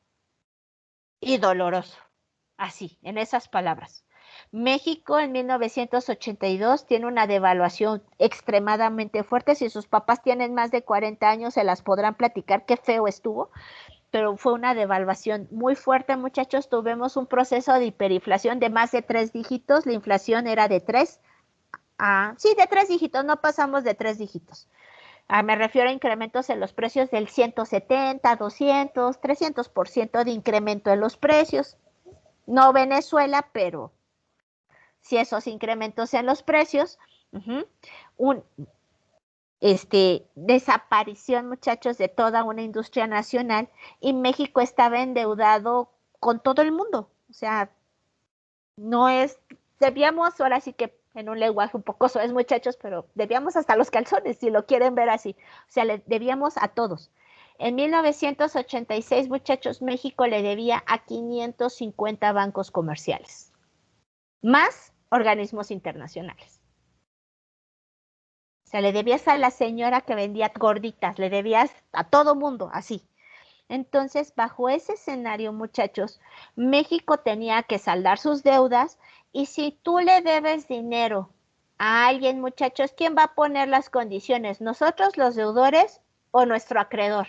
y doloroso. Así, en esas palabras. México en 1982 tiene una devaluación extremadamente fuerte. Si sus papás tienen más de 40 años, se las podrán platicar qué feo estuvo, pero fue una devaluación muy fuerte, muchachos. Tuvimos un proceso de hiperinflación de más de 3 dígitos. La inflación era de 3. Sí, de 3 dígitos, no pasamos de 3 dígitos. Me refiero a incrementos en los precios del 170, 200, 300% de incremento en los precios. No Venezuela, pero sí esos incrementos en los precios. Un, desaparición, muchachos, de toda una industria nacional, y México estaba endeudado con todo el mundo. O sea, no es, debíamos, ahora sí que en un lenguaje un poco soez, muchachos, pero debíamos hasta los calzones, si lo quieren ver así. O sea, le debíamos a todos. En 1986, muchachos, México le debía a 550 bancos comerciales, más organismos internacionales. O sea, le debías a la señora que vendía gorditas, le debías a todo mundo, así. Entonces, bajo ese escenario, muchachos, México tenía que saldar sus deudas, y si tú le debes dinero a alguien, muchachos, ¿quién va a poner las condiciones? ¿Nosotros los deudores o nuestro acreedor?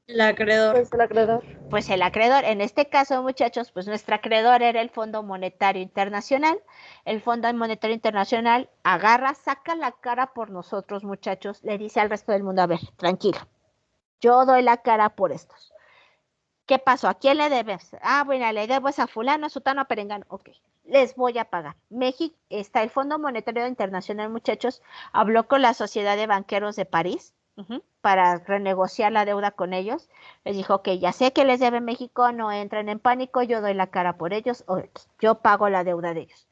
El acreedor. Pues el acreedor. Pues el acreedor, en este caso, muchachos, pues nuestro acreedor era el Fondo Monetario Internacional. El Fondo Monetario Internacional agarra, saca la cara por nosotros, muchachos, le dice al resto del mundo, a ver, tranquilo, yo doy la cara por estos. ¿Qué pasó? ¿A quién le debes? Bueno, le debo a fulano, a sutano, a perengano. Ok, les voy a pagar. México, el Fondo Monetario Internacional, muchachos, habló con la Sociedad de Banqueros de París para renegociar la deuda con ellos. Les dijo que ya sé que les debe México, no entren en pánico, yo doy la cara por ellos, yo pago la deuda de ellos.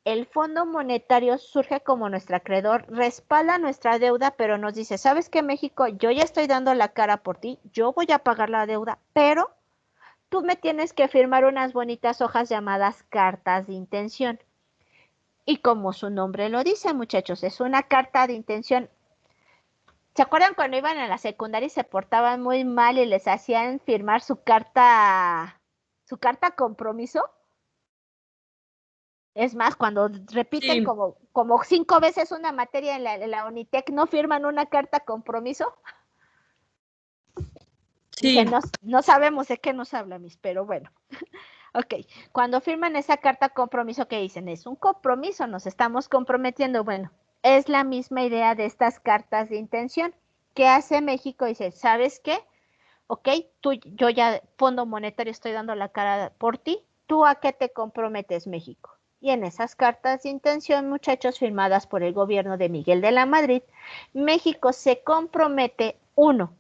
El Fondo Monetario surge como nuestro acreedor, respalda nuestra deuda, pero nos dice, ¿sabes qué, México? Yo ya estoy dando la cara por ti, yo voy a pagar la deuda, pero tú me tienes que firmar unas bonitas hojas llamadas cartas de intención. Y como su nombre lo dice, muchachos, es una carta de intención. ¿Se acuerdan cuando iban a la secundaria y se portaban muy mal y les hacían firmar su carta compromiso? Es más, cuando repiten Sí. como 5 veces una materia en la Unitec, ¿no firman una carta compromiso? Sí. Dije, no sabemos de qué nos habla, pero bueno. Ok, cuando firman esa carta compromiso, ¿qué dicen? Es un compromiso, nos estamos comprometiendo. Bueno, es la misma idea de estas cartas de intención. ¿Qué hace México? Dice, ¿sabes qué? Ok, yo ya, Fondo Monetario, estoy dando la cara por ti. ¿Tú a qué te comprometes, México? Y en esas cartas de intención, muchachos, firmadas por el gobierno de Miguel de la Madrid, México se compromete, uno,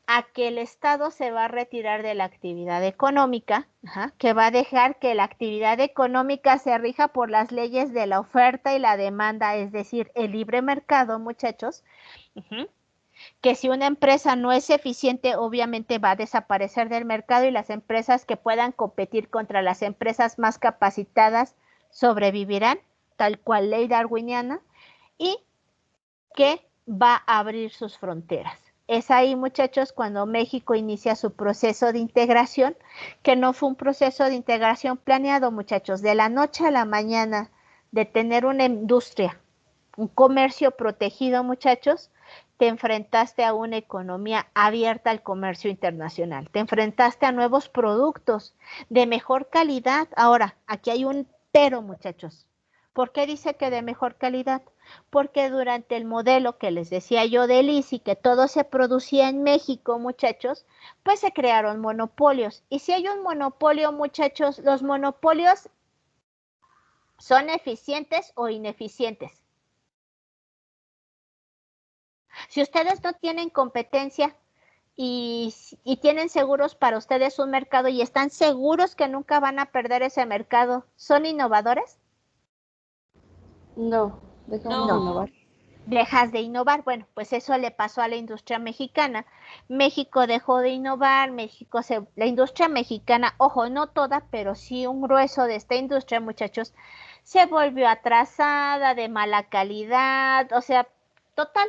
a que el Estado se va a retirar de la actividad económica, que va a dejar que la actividad económica se rija por las leyes de la oferta y la demanda, es decir, el libre mercado, muchachos. Que si una empresa no es eficiente, obviamente va a desaparecer del mercado y las empresas que puedan competir contra las empresas más capacitadas sobrevivirán, tal cual ley darwiniana, y que va a abrir sus fronteras. Es ahí, muchachos, cuando México inicia su proceso de integración, que no fue un proceso de integración planeado, muchachos, de la noche a la mañana, de tener una industria, un comercio protegido, muchachos, te enfrentaste a una economía abierta al comercio internacional, te enfrentaste a nuevos productos de mejor calidad. Ahora, aquí hay un pero, muchachos. ¿Por qué dice que de mejor calidad? Porque durante el modelo que les decía yo del ICI, que todo se producía en México, muchachos, pues se crearon monopolios. Y si hay un monopolio, muchachos, los monopolios son eficientes o ineficientes. Si ustedes no tienen competencia y tienen seguros para ustedes un mercado y están seguros que nunca van a perder ese mercado, ¿son innovadores? No, dejamos No. de innovar. Dejas de innovar. Bueno, pues eso le pasó a la industria mexicana. México dejó de innovar, la industria mexicana, ojo, no toda, pero sí un grueso de esta industria, muchachos, se volvió atrasada, de mala calidad, o sea, total,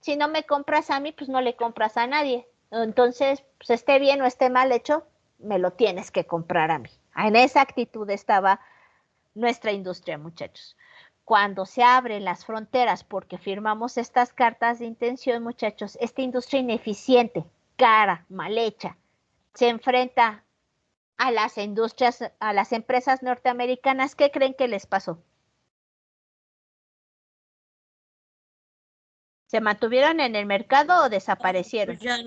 si no me compras a mí, pues no le compras a nadie. Entonces, pues esté bien o esté mal hecho, me lo tienes que comprar a mí. En esa actitud estaba nuestra industria, muchachos. Cuando se abren las fronteras porque firmamos estas cartas de intención, muchachos, esta industria ineficiente, cara, mal hecha, se enfrenta a las industrias, a las empresas norteamericanas. ¿Qué creen que les pasó? ¿Se mantuvieron en el mercado o desaparecieron? Pues ya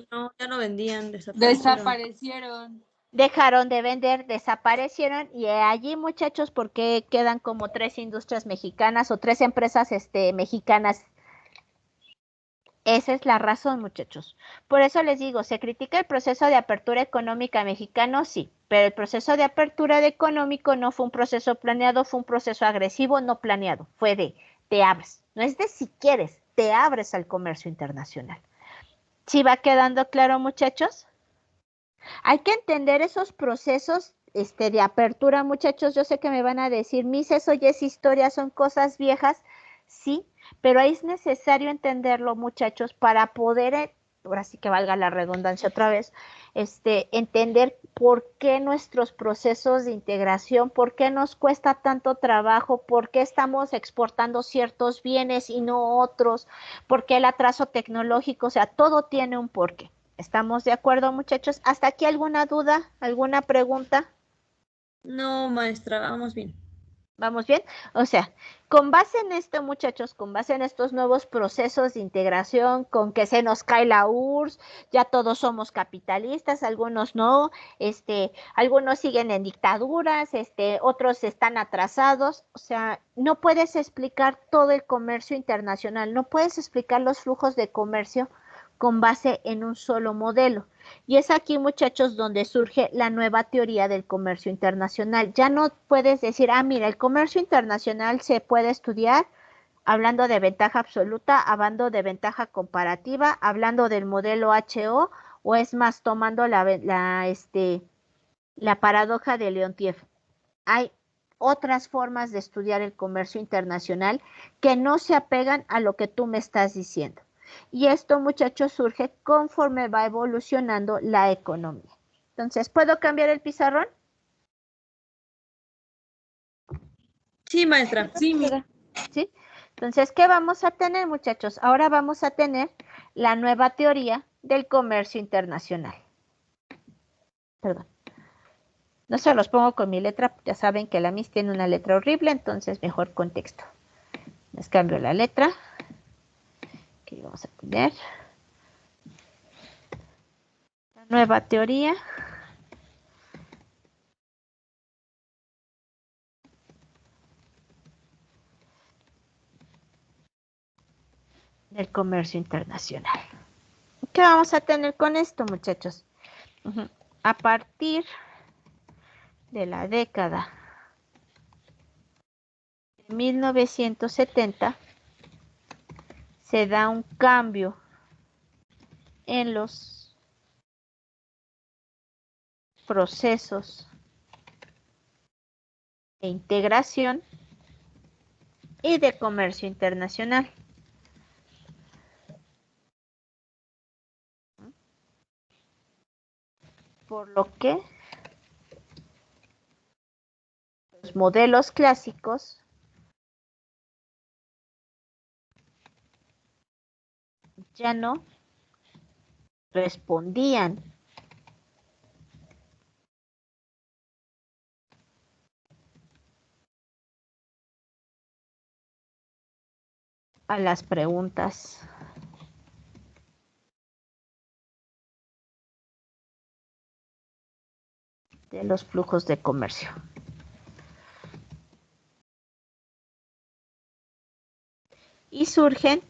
no vendían, desaparecieron. Desaparecieron. Dejaron de vender, desaparecieron y allí, muchachos, porque quedan como 3 industrias mexicanas o 3 empresas mexicanas. Esa es la razón, muchachos. Por eso les digo, ¿se critica el proceso de apertura económica mexicano? Sí, pero el proceso de apertura económico no fue un proceso planeado, fue un proceso agresivo, no planeado. Fue de, te abres. No es de si quieres, te abres al comercio internacional. ¿Sí va quedando claro, muchachos? Hay que entender esos procesos de apertura, muchachos. Yo sé que me van a decir, Miss, eso ya es historia, son cosas viejas. Sí, pero ahí es necesario entenderlo, muchachos, para poder, ahora sí que valga la redundancia otra vez, entender por qué nuestros procesos de integración, por qué nos cuesta tanto trabajo, por qué estamos exportando ciertos bienes y no otros, por qué el atraso tecnológico, o sea, todo tiene un porqué. ¿Estamos de acuerdo, muchachos? ¿Hasta aquí alguna duda, alguna pregunta? No, maestra, vamos bien. ¿Vamos bien? O sea, con base en esto, muchachos, con base en estos nuevos procesos de integración, con que se nos cae la URSS, ya todos somos capitalistas, algunos no, algunos siguen en dictaduras, otros están atrasados, o sea, no puedes explicar todo el comercio internacional, no puedes explicar los flujos de comercio con base en un solo modelo. Y es aquí, muchachos, donde surge la nueva teoría del comercio internacional. Ya no puedes decir, mira, el comercio internacional se puede estudiar hablando de ventaja absoluta, hablando de ventaja comparativa, hablando del modelo HO, o es más, tomando la paradoja de Leontief. Hay otras formas de estudiar el comercio internacional que no se apegan a lo que tú me estás diciendo. Y esto, muchachos, surge conforme va evolucionando la economía. Entonces, ¿puedo cambiar el pizarrón? Sí, maestra. Sí, ¿Sí? Entonces, ¿qué vamos a tener, muchachos? Ahora vamos a tener la nueva teoría del comercio internacional. Perdón. No se los pongo con mi letra, ya saben que la MIS tiene una letra horrible, entonces mejor con texto. Les cambio la letra. Aquí vamos a poner la nueva teoría comercio internacional. ¿Qué vamos a tener con esto, muchachos? A partir de la década de 1970 se da un cambio en los procesos de integración y de comercio internacional. Por lo que los modelos clásicos ya no respondían a las preguntas de los flujos de comercio. Y surgen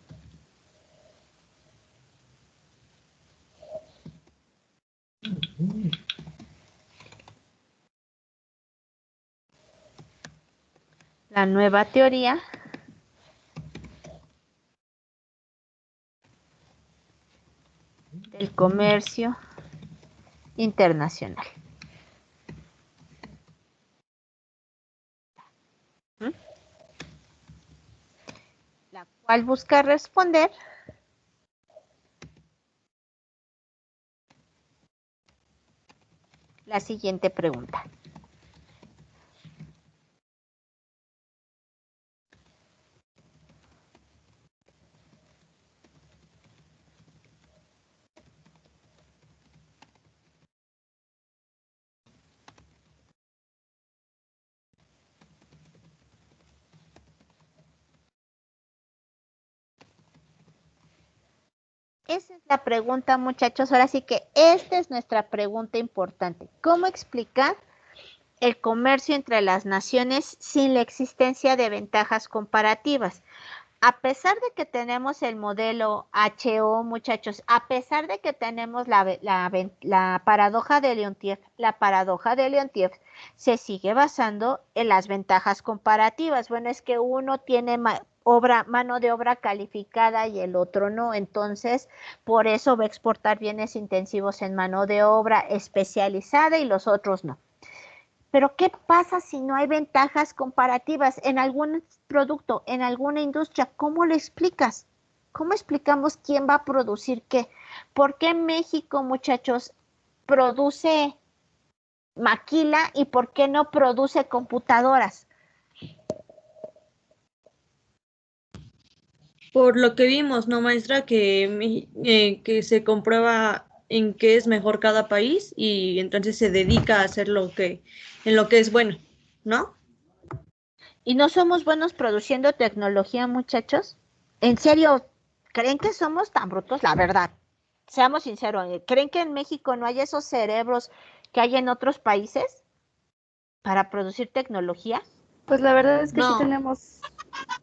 la nueva teoría del comercio internacional. La cual busca responder la siguiente pregunta. Esa es la pregunta, muchachos. Ahora sí que esta es nuestra pregunta importante. ¿Cómo explicar el comercio entre las naciones sin la existencia de ventajas comparativas? A pesar de que tenemos el modelo HO, muchachos, a pesar de que tenemos la paradoja de Leontief, la paradoja de Leontief se sigue basando en las ventajas comparativas. Bueno, es que uno tiene mano de obra calificada y el otro no, entonces por eso va a exportar bienes intensivos en mano de obra especializada y los otros no. Pero ¿qué pasa si no hay ventajas comparativas en algún producto, en alguna industria? ¿Cómo lo explicas? ¿Cómo explicamos quién va a producir qué? ¿Por qué México, muchachos, produce maquila y por qué no produce computadoras? Por lo que vimos, ¿no, maestra? Que se comprueba en qué es mejor cada país y entonces se dedica a hacer en lo que es bueno, ¿no? ¿Y no somos buenos produciendo tecnología, muchachos? ¿En serio creen que somos tan brutos? La verdad, seamos sinceros, ¿creen que en México no hay esos cerebros que hay en otros países para producir tecnología? Pues la verdad es que sí No. tenemos,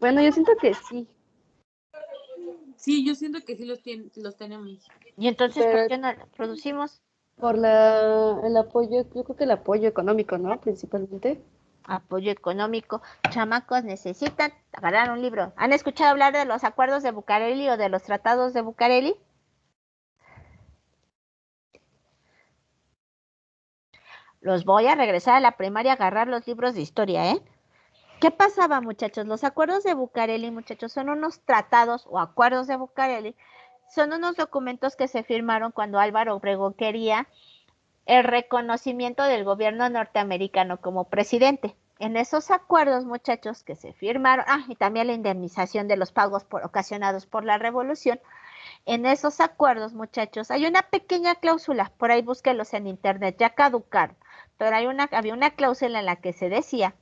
bueno, yo siento que sí, Sí, yo siento que sí los tenemos. Y entonces, ¿por pero qué no la producimos? por el apoyo, yo creo que el apoyo económico, ¿no? Principalmente. Apoyo económico. Chamacos necesitan agarrar un libro. ¿Han escuchado hablar de los acuerdos de Bucareli o de los tratados de Bucareli? Los voy a regresar a la primaria a agarrar los libros de historia, ¿eh? ¿Qué pasaba, muchachos? Los acuerdos de Bucareli, muchachos, son unos tratados o acuerdos de Bucareli. Son unos documentos que se firmaron cuando Álvaro Obregón quería el reconocimiento del gobierno norteamericano como presidente. En esos acuerdos, muchachos, que se firmaron, y también la indemnización de los pagos ocasionados por la revolución, en esos acuerdos, muchachos, hay una pequeña cláusula, por ahí búsquelos en internet, ya caducaron, pero había una cláusula en la que se decía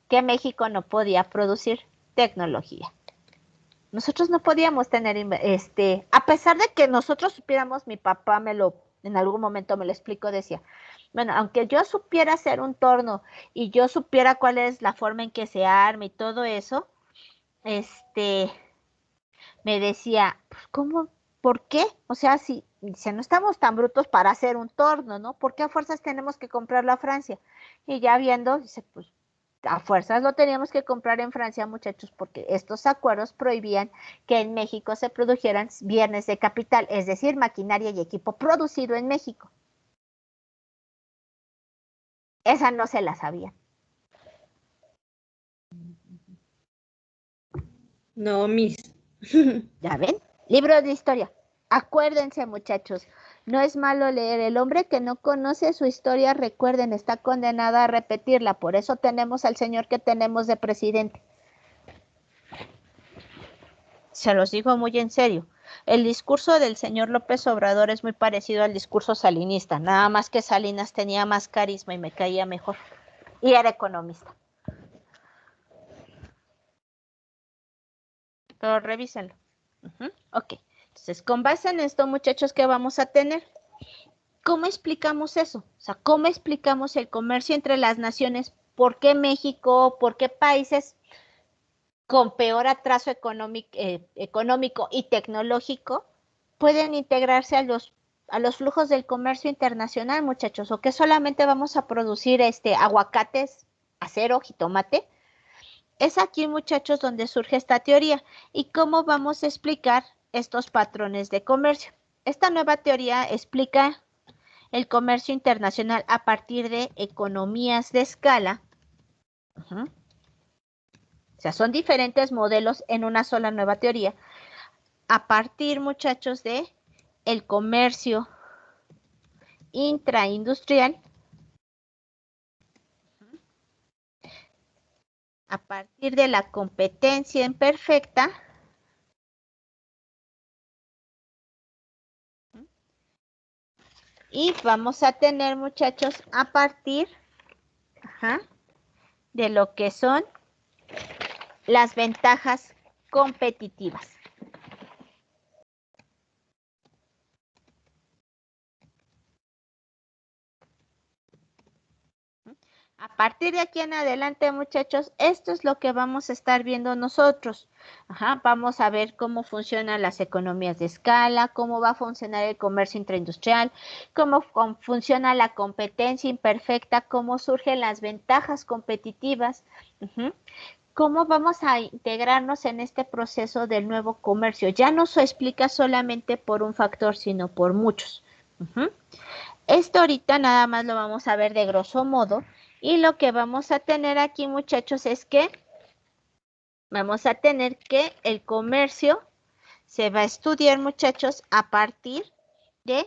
que México no podía producir tecnología. Nosotros no podíamos tener, a pesar de que nosotros supiéramos, mi papá en algún momento me lo explicó, decía, bueno, aunque yo supiera hacer un torno y yo supiera cuál es la forma en que se arma y todo eso, me decía, pues, ¿cómo? ¿Por qué? O sea, si dice, no estamos tan brutos para hacer un torno, ¿no? ¿Por qué a fuerzas tenemos que comprarlo a Francia? Y ya viendo, dice, pues a fuerzas lo teníamos que comprar en Francia, muchachos, porque estos acuerdos prohibían que en México se produjeran bienes de capital, es decir, maquinaria y equipo producido en México. Esa no se la sabía. No, Miss. ¿Ya ven? Libros de historia. Acuérdense, muchachos, no es malo leer. El hombre que no conoce su historia, recuerden, está condenado a repetirla. Por eso tenemos al señor que tenemos de presidente. Se los digo muy en serio. El discurso del señor López Obrador es muy parecido al discurso salinista, nada más que Salinas tenía más carisma y me caía mejor. Y era economista. Pero revísenlo. Ok. Entonces, con base en esto, muchachos, ¿qué vamos a tener? ¿Cómo explicamos eso? O sea, ¿cómo explicamos el comercio entre las naciones? ¿Por qué México? ¿Por qué países con peor atraso económico y tecnológico pueden integrarse a los flujos del comercio internacional, muchachos? ¿O que solamente vamos a producir aguacates, acero, jitomate? Es aquí, muchachos, donde surge esta teoría. ¿Y cómo vamos a explicar estos patrones de comercio? Esta nueva teoría explica el comercio internacional a partir de economías de escala. O sea, son diferentes modelos en una sola nueva teoría. A partir, muchachos, de el comercio intraindustrial. A partir de la competencia imperfecta. Y vamos a tener, muchachos, a partir de lo que son las ventajas competitivas. A partir de aquí en adelante, muchachos, esto es lo que vamos a estar viendo nosotros. Vamos a ver cómo funcionan las economías de escala, cómo va a funcionar el comercio intraindustrial, cómo funciona la competencia imperfecta, cómo surgen las ventajas competitivas, cómo vamos a integrarnos en este proceso del nuevo comercio. Ya no se explica solamente por un factor, sino por muchos. Esto ahorita nada más lo vamos a ver de grosso modo. Y lo que vamos a tener aquí, muchachos, es que vamos a tener que el comercio se va a estudiar, muchachos, a partir de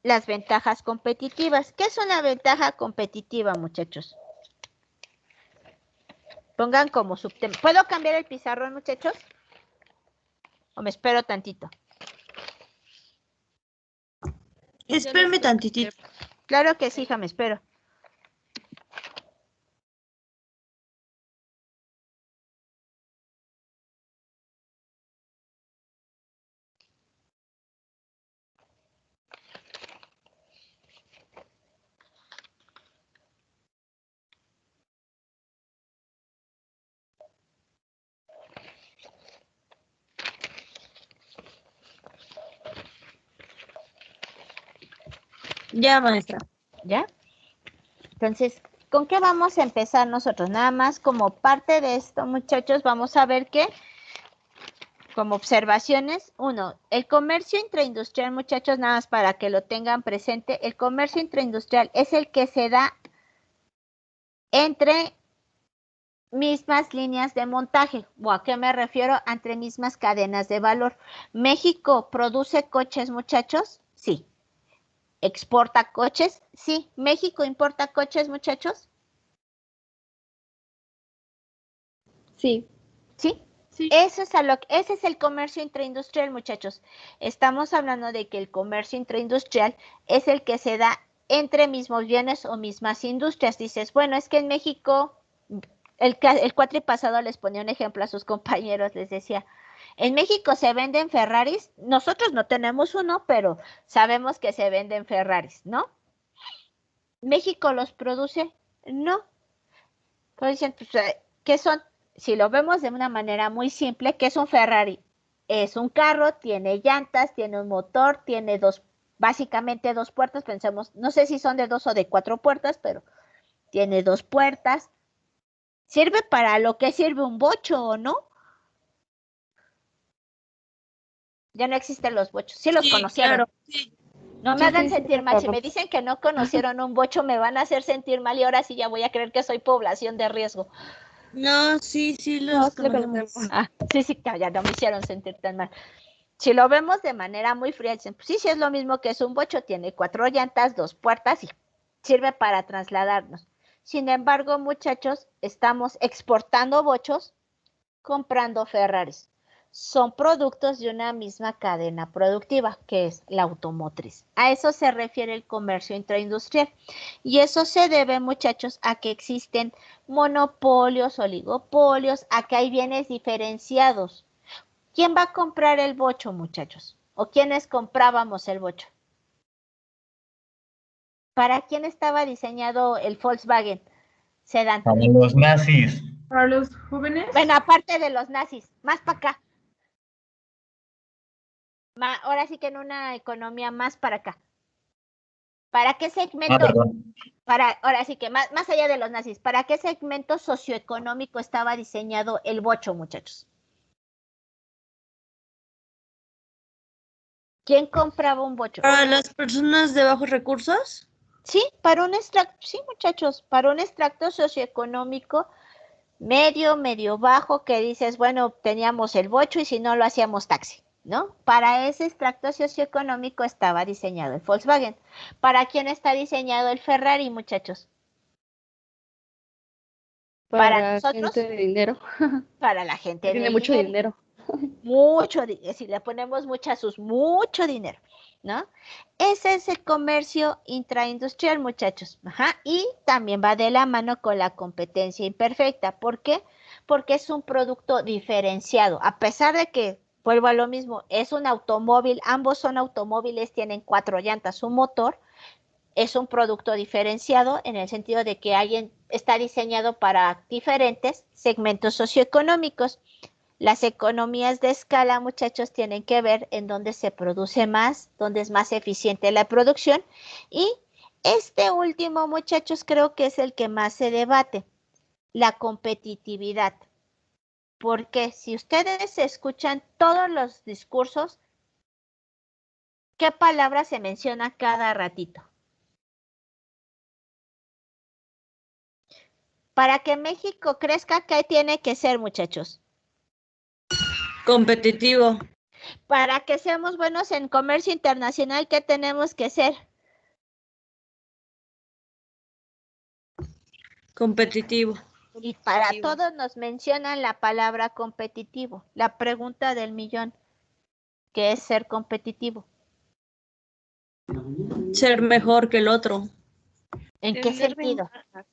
las ventajas competitivas. ¿Qué es una ventaja competitiva, muchachos? Pongan como subtema. ¿Puedo cambiar el pizarrón, muchachos? ¿O me espero tantito? Espérame tantitito. Claro que sí, hija, me espero. Ya, maestra. ¿Ya? Entonces, ¿con qué vamos a empezar nosotros? Nada más como parte de esto, muchachos, vamos a ver que, como observaciones, uno, el comercio intraindustrial, muchachos, nada más para que lo tengan presente, el comercio intraindustrial es el que se da entre mismas líneas de montaje. ¿O a qué me refiero? Entre mismas cadenas de valor. ¿México produce coches, muchachos? Sí. ¿Exporta coches? Sí. ¿México importa coches, muchachos? Sí. ¿Sí? Sí. Ese es el comercio intraindustrial, muchachos. Estamos hablando de que el comercio intraindustrial es el que se da entre mismos bienes o mismas industrias. Dices, bueno, es que en México, el cuatri pasado les ponía un ejemplo a sus compañeros, les decía, en México se venden Ferraris, nosotros no tenemos uno, pero sabemos que se venden Ferraris, ¿no? ¿México los produce? No. Entonces dicen, pues, ¿qué son? si lo vemos de una manera muy simple, ¿qué es un Ferrari? Es un carro, tiene llantas, tiene un motor, tiene básicamente dos puertas, pensemos, no sé si son de 2 o de 4 puertas, pero tiene 2 puertas. ¿Sirve para lo que sirve un bocho o no? Ya no existen los bochos, sí los conocieron. Claro, sí. No me hagan sentir mal, si me dicen que no conocieron un bocho, me van a hacer sentir mal y ahora sí ya voy a creer que soy población de riesgo. No, sí, sí No, los sí lo conocemos. conocemos. Sí, ya no me hicieron sentir tan mal. Si lo vemos de manera muy fría, dicen, pues sí, es lo mismo que es un bocho, tiene 4 llantas, 2 puertas y sirve para trasladarnos. Sin embargo, muchachos, estamos exportando bochos, comprando Ferraris. Son productos de una misma cadena productiva, que es la automotriz. A eso se refiere el comercio intraindustrial. Y eso se debe, muchachos, a que existen monopolios, oligopolios, a que hay bienes diferenciados. ¿Quién va a comprar el bocho, muchachos? ¿O quiénes comprábamos el bocho? ¿Para quién estaba diseñado el Volkswagen Sedán? Para los nazis. Para los jóvenes, Bueno, aparte de los nazis, más para acá. Ahora sí que en una economía más para acá. ¿Para qué segmento? Perdón. Ahora sí que más allá de los nazis, ¿para qué segmento socioeconómico estaba diseñado el bocho, muchachos? ¿Quién compraba un bocho? Para las personas de bajos recursos. Sí, sí, muchachos, para un extracto socioeconómico medio bajo, que dices, bueno, teníamos el bocho y si no lo hacíamos taxi, ¿no? Para ese extracto socioeconómico estaba diseñado el Volkswagen. ¿Para quién está diseñado el Ferrari, muchachos? Para nosotros, gente de dinero. para la gente Tiene del mucho dinero. dinero. Si le ponemos mucho dinero, ¿no? Ese es el comercio intraindustrial, muchachos. Ajá. Y también va de la mano con la competencia imperfecta. ¿Por qué? Porque es un producto diferenciado. A pesar de que, vuelvo a lo mismo, es un automóvil, ambos son automóviles, tienen 4 llantas, un motor. Es un producto diferenciado en el sentido de que alguien está diseñado para diferentes segmentos socioeconómicos. Las economías de escala, muchachos, tienen que ver en dónde se produce más, dónde es más eficiente la producción. Y este último, muchachos, creo que es el que más se debate, la competitividad. Porque si ustedes escuchan todos los discursos, ¿qué palabra se menciona cada ratito? Para que México crezca, ¿qué tiene que ser, muchachos? Competitivo. Para que seamos buenos en comercio internacional, ¿qué tenemos que ser? Competitivo. Y para todos nos mencionan la palabra competitivo. La pregunta del millón, ¿qué es ser competitivo? Ser mejor que el otro. ¿En qué Tener sentido? ventajas.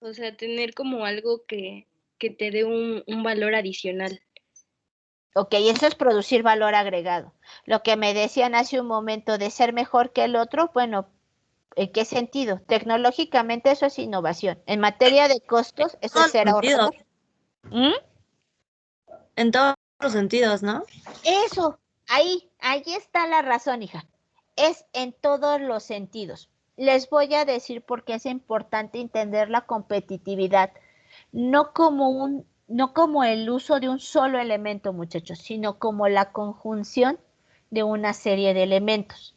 O sea, tener como algo que te dé un valor adicional. Ok, eso es producir valor agregado. Lo que me decían hace un momento de ser mejor que el otro, bueno, ¿en qué sentido? Tecnológicamente eso es innovación. En materia de costos, eso es ser ahorrador. ¿Mm? En todos los sentidos, ¿no? Eso, ahí está la razón, hija. Es en todos los sentidos. Les voy a decir por qué es importante entender la competitividad, no como el uso de un solo elemento, muchachos, sino como la conjunción de una serie de elementos.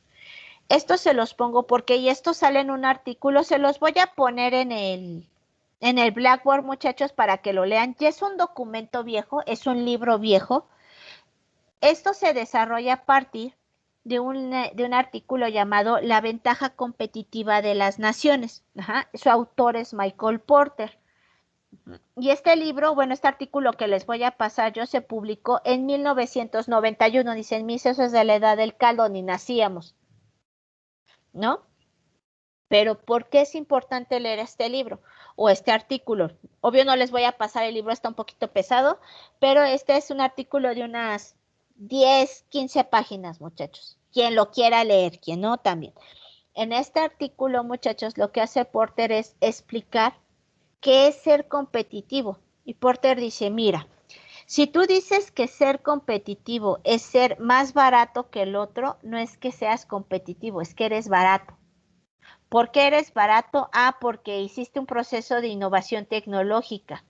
Esto se los pongo porque, y esto sale en un artículo, se los voy a poner en el Blackboard, muchachos, para que lo lean. Ya es un documento viejo, es un libro viejo. Esto se desarrolla a partir de un artículo llamado La ventaja competitiva de las naciones. Ajá. Su autor es Michael Porter. Y este libro, bueno, este artículo que les voy a pasar yo se publicó en 1991. Dicen, mis, eso es de la edad del caldo, ni nacíamos, ¿no? Pero ¿por qué es importante leer este libro o este artículo? Obvio no les voy a pasar el libro, está un poquito pesado, pero este es un artículo de unas 10, 15 páginas, muchachos. Quien lo quiera leer, quien no, también. En este artículo, muchachos, lo que hace Porter es explicar qué es ser competitivo. Y Porter dice, mira, si tú dices que ser competitivo es ser más barato que el otro, no es que seas competitivo, es que eres barato. ¿Por qué eres barato? Ah, porque hiciste un proceso de innovación tecnológica,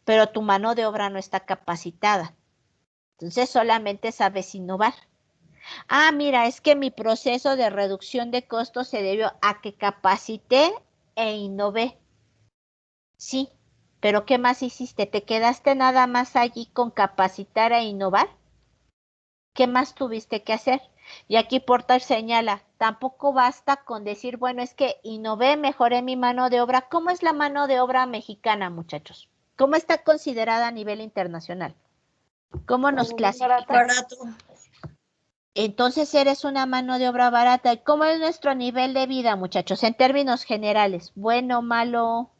pero tu mano de obra no está capacitada. Entonces solamente sabes innovar. Ah, mira, es que mi proceso de reducción de costos se debió a que capacité e innové. Sí, pero ¿qué más hiciste? ¿Te quedaste nada más allí con capacitar e innovar? ¿Qué más tuviste que hacer? Y aquí Porter señala, tampoco basta con decir, bueno, es que innové, mejoré mi mano de obra. ¿Cómo es la mano de obra mexicana, muchachos? ¿Cómo está considerada a nivel internacional? ¿Cómo nos clasifican? Barato. Entonces eres una mano de obra barata. ¿Y cómo es nuestro nivel de vida, muchachos? En términos generales, bueno, malo.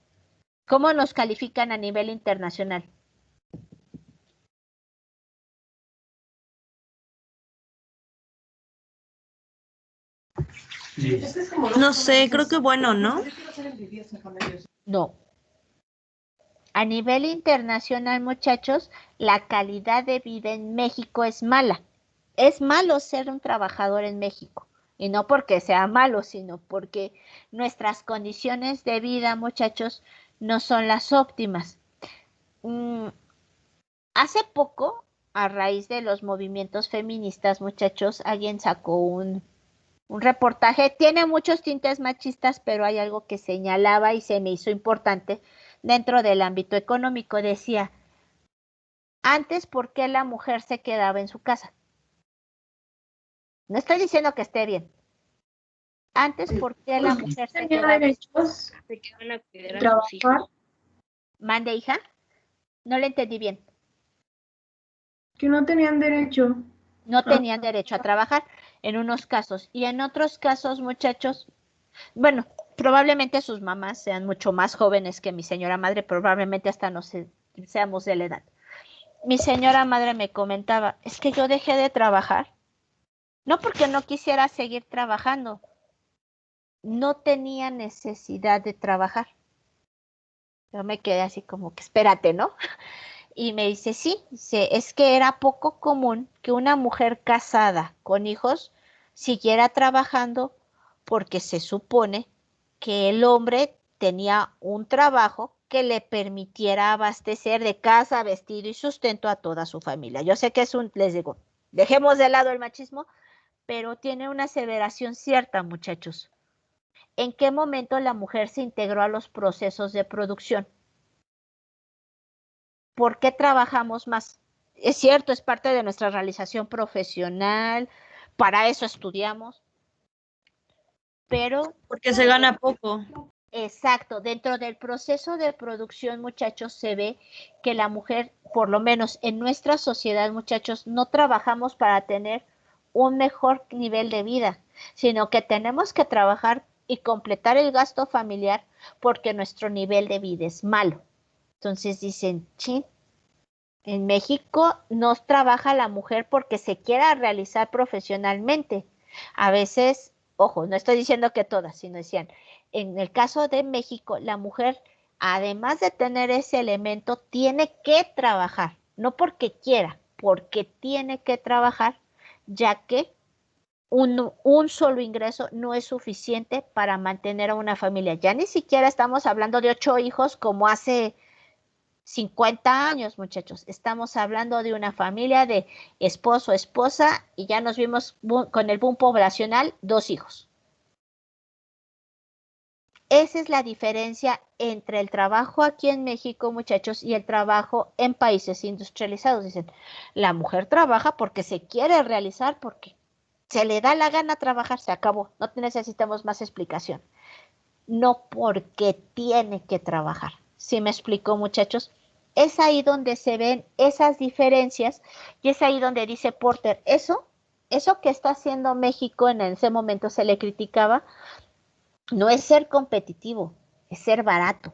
¿Cómo nos califican a nivel internacional? No sé, creo que bueno, ¿no? No. A nivel internacional, muchachos, la calidad de vida en México es mala. Es malo ser un trabajador en México. Y no porque sea malo, sino porque nuestras condiciones de vida, muchachos, no son las óptimas. Hace poco, a raíz de los movimientos feministas, muchachos, alguien sacó un reportaje. Tiene muchos tintes machistas, pero hay algo que señalaba y se me hizo importante dentro del ámbito económico. Decía, antes, ¿por qué la mujer se quedaba en su casa? No estoy diciendo que esté bien. Antes, ¿por qué la mujer se Tenía quedaba? derechos Se quedan a cuidar de a sus hijos. trabajar, Mande, hija. No le entendí bien. que no tenían derecho. No tenían derecho a trabajar en unos casos. Y en otros casos, muchachos, bueno, probablemente sus mamás sean mucho más jóvenes que mi señora madre, probablemente hasta no seamos de la edad. Mi señora madre me comentaba, es que yo dejé de trabajar, no porque no quisiera seguir trabajando, no tenía necesidad de trabajar. Yo me quedé así como que espérate, ¿no? Y me dice, sí, dice, es que era poco común que una mujer casada con hijos siguiera trabajando porque se supone que el hombre tenía un trabajo que le permitiera abastecer de casa, vestido y sustento a toda su familia. Yo sé que les digo, dejemos de lado el machismo, pero tiene una aseveración cierta, muchachos. ¿En qué momento la mujer se integró a los procesos de producción? ¿Por qué trabajamos más? Es cierto, es parte de nuestra realización profesional, para eso estudiamos, pero Porque se gana poco. exacto, dentro del proceso de producción, muchachos, se ve que la mujer, por lo menos en nuestra sociedad, muchachos, no trabajamos para tener un mejor nivel de vida, sino que tenemos que trabajar y completar el gasto familiar porque nuestro nivel de vida es malo. Entonces dicen, chin, en México no trabaja la mujer porque se quiera realizar profesionalmente. A veces, ojo, no estoy diciendo que todas, sino decían, en el caso de México, la mujer, además de tener ese elemento, tiene que trabajar, no porque quiera, porque tiene que trabajar, ya que un solo ingreso no es suficiente para mantener a una familia. Ya ni siquiera estamos hablando de 8 hijos como hace 50 años, muchachos. Estamos hablando de una familia de esposo, esposa, y ya nos vimos con el boom poblacional, 2 hijos. Esa es la diferencia entre el trabajo aquí en México, muchachos, y el trabajo en países industrializados. Dicen, la mujer trabaja porque se quiere realizar, porque se le da la gana trabajar, se acabó. No necesitamos más explicación. No porque tiene que trabajar. ¿Sí me explicó, muchachos? Es ahí donde se ven esas diferencias y es ahí donde dice Porter, eso que está haciendo México en ese momento se le criticaba, no es ser competitivo, es ser barato.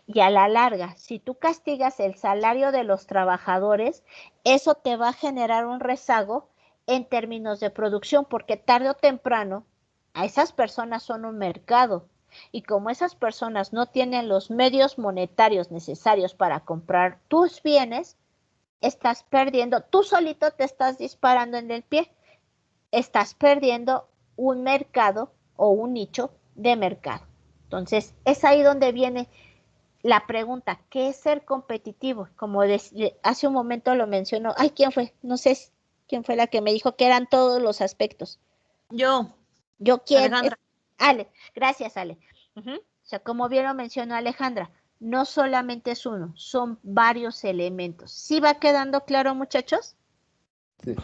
Y a la larga, si tú castigas el salario de los trabajadores, eso te va a generar un rezago en términos de producción, porque tarde o temprano a esas personas son un mercado Y como esas personas no tienen los medios monetarios necesarios para comprar tus bienes, estás perdiendo, tú solito te estás disparando en el pie, estás perdiendo un mercado o un nicho de mercado. Entonces, es ahí donde viene la pregunta, ¿qué es ser competitivo? Como hace un momento lo mencionó, ay, ¿quién fue? No sé quién fue la que me dijo que eran todos los aspectos. Yo, Yo quiero. Alejandra. Ale, gracias, Ale. O sea, como bien lo mencionó Alejandra, no solamente es uno, son varios elementos. ¿Sí va quedando claro, muchachos? Sí.